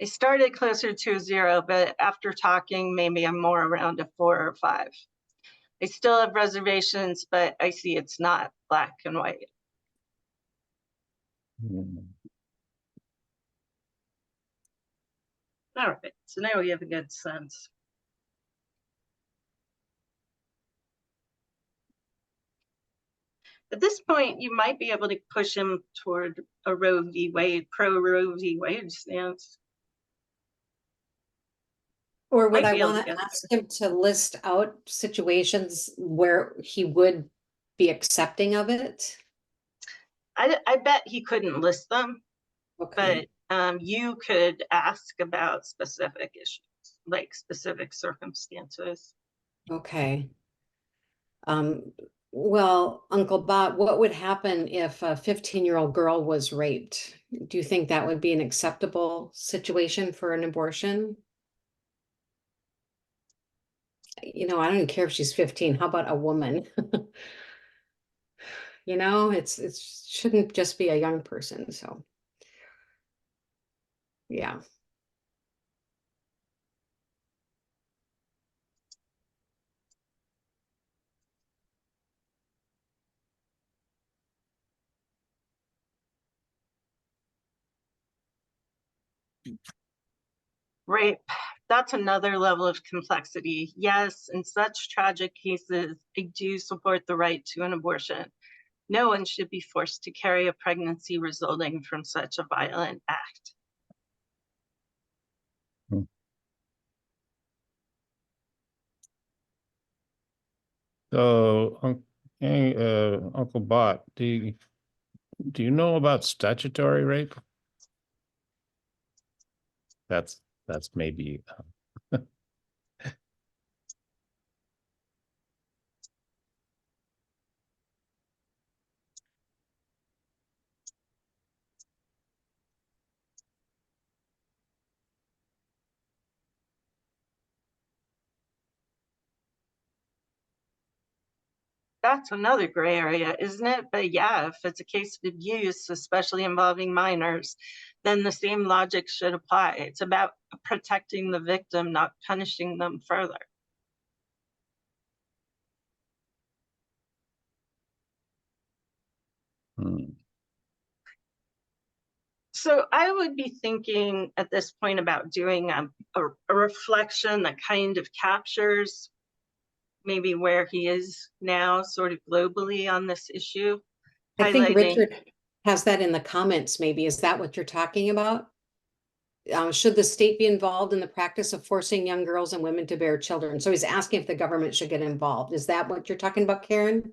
I started closer to a 0, but after talking, maybe I'm more around a 4 or 5. I still have reservations, but I see it's not black and white. Mm. All right, so now we have a good sense. At this point, you might be able to push him toward a Roe v. Wade, pro Roe v. Wade stance. Or would Might I be able to want to get ask him to list out situations where he would be accepting of it? I bet he couldn't list them, Okay, but you could ask about specific issues, like specific circumstances. okay. Well, Uncle Bob, what would happen if a 15-year-old girl was raped? Do you think that would be an acceptable situation for an abortion? You know, I don't even care if she's 15. How about a woman? You know, it shouldn't just be a young person, so yeah. Rape, that's another level of complexity. Yes, in such tragic cases, I do support the right to an abortion. No one should be forced to carry a pregnancy resulting from such a violent act. So, hey, Uncle Bot, do you know about statutory rape? That's maybe That's another gray area, isn't it? But yeah, if it's a case of abuse, especially involving minors, then the same logic should apply. It's about protecting the victim, not punishing them further. So I would be thinking at this point about doing a reflection that kind of captures maybe where he is now sort of globally on this issue. I think Highlighting, Richard has that in the comments, maybe. Is that what you're talking about? Should the state be involved in the practice of forcing young girls and women to bear children? So he's asking if the government should get involved. Is that what you're talking about, Karen?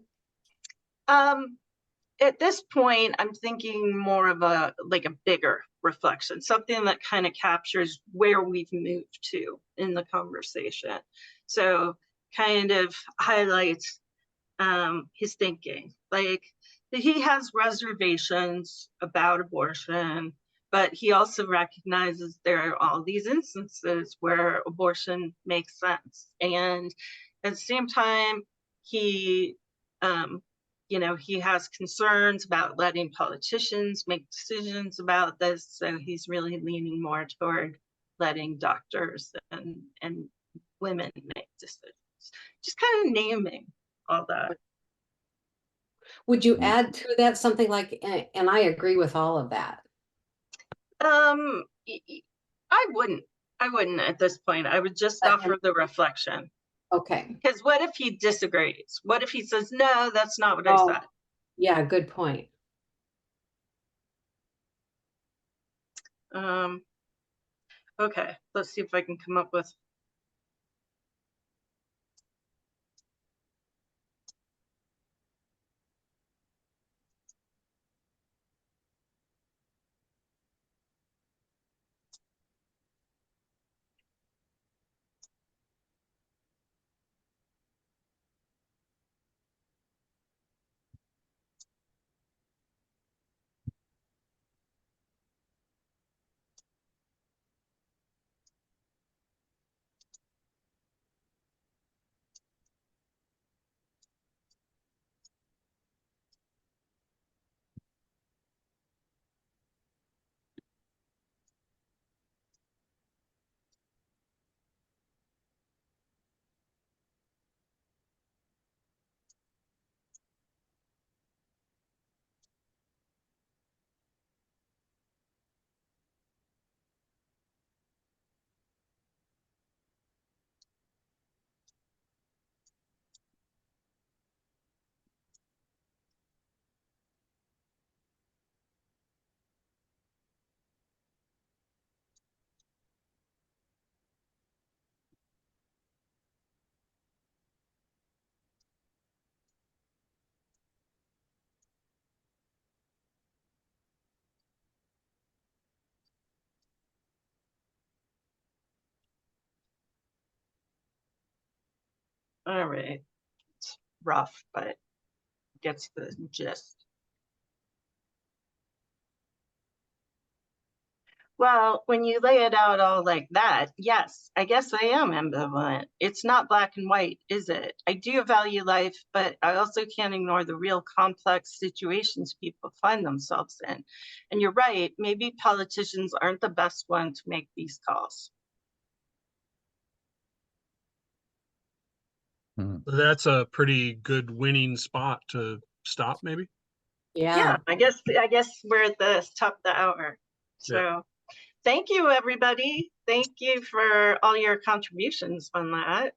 at this point, I'm thinking more of a bigger reflection, something that kind of captures where we've moved to in the conversation. So kind of highlights his thinking, like that he has reservations about abortion, but he also recognizes there are all these instances where abortion makes sense. And at the same time, he he has concerns about letting politicians make decisions about this. So he's really leaning more toward letting doctors and women make decisions. Just kind of naming all that. Would you add to that something like, and I agree with all of that? I wouldn't. I wouldn't at this point. I would just offer the reflection. Okay. Because what if he disagrees? What if he says, no, that's not what I said? Yeah, good point. Okay, let's see if I can come up with. All right. It's rough, but gets the gist. Well, when you lay it out all like that, yes, I guess I am ambivalent. It's not black and white, is it? I do value life, but I also can't ignore the real complex situations people find themselves in. And you're right, maybe politicians aren't the best one to make these calls. That's a pretty good winning spot to stop, maybe. Yeah, I guess we're at the top of the hour. So thank you, everybody. Thank you for all your contributions on that.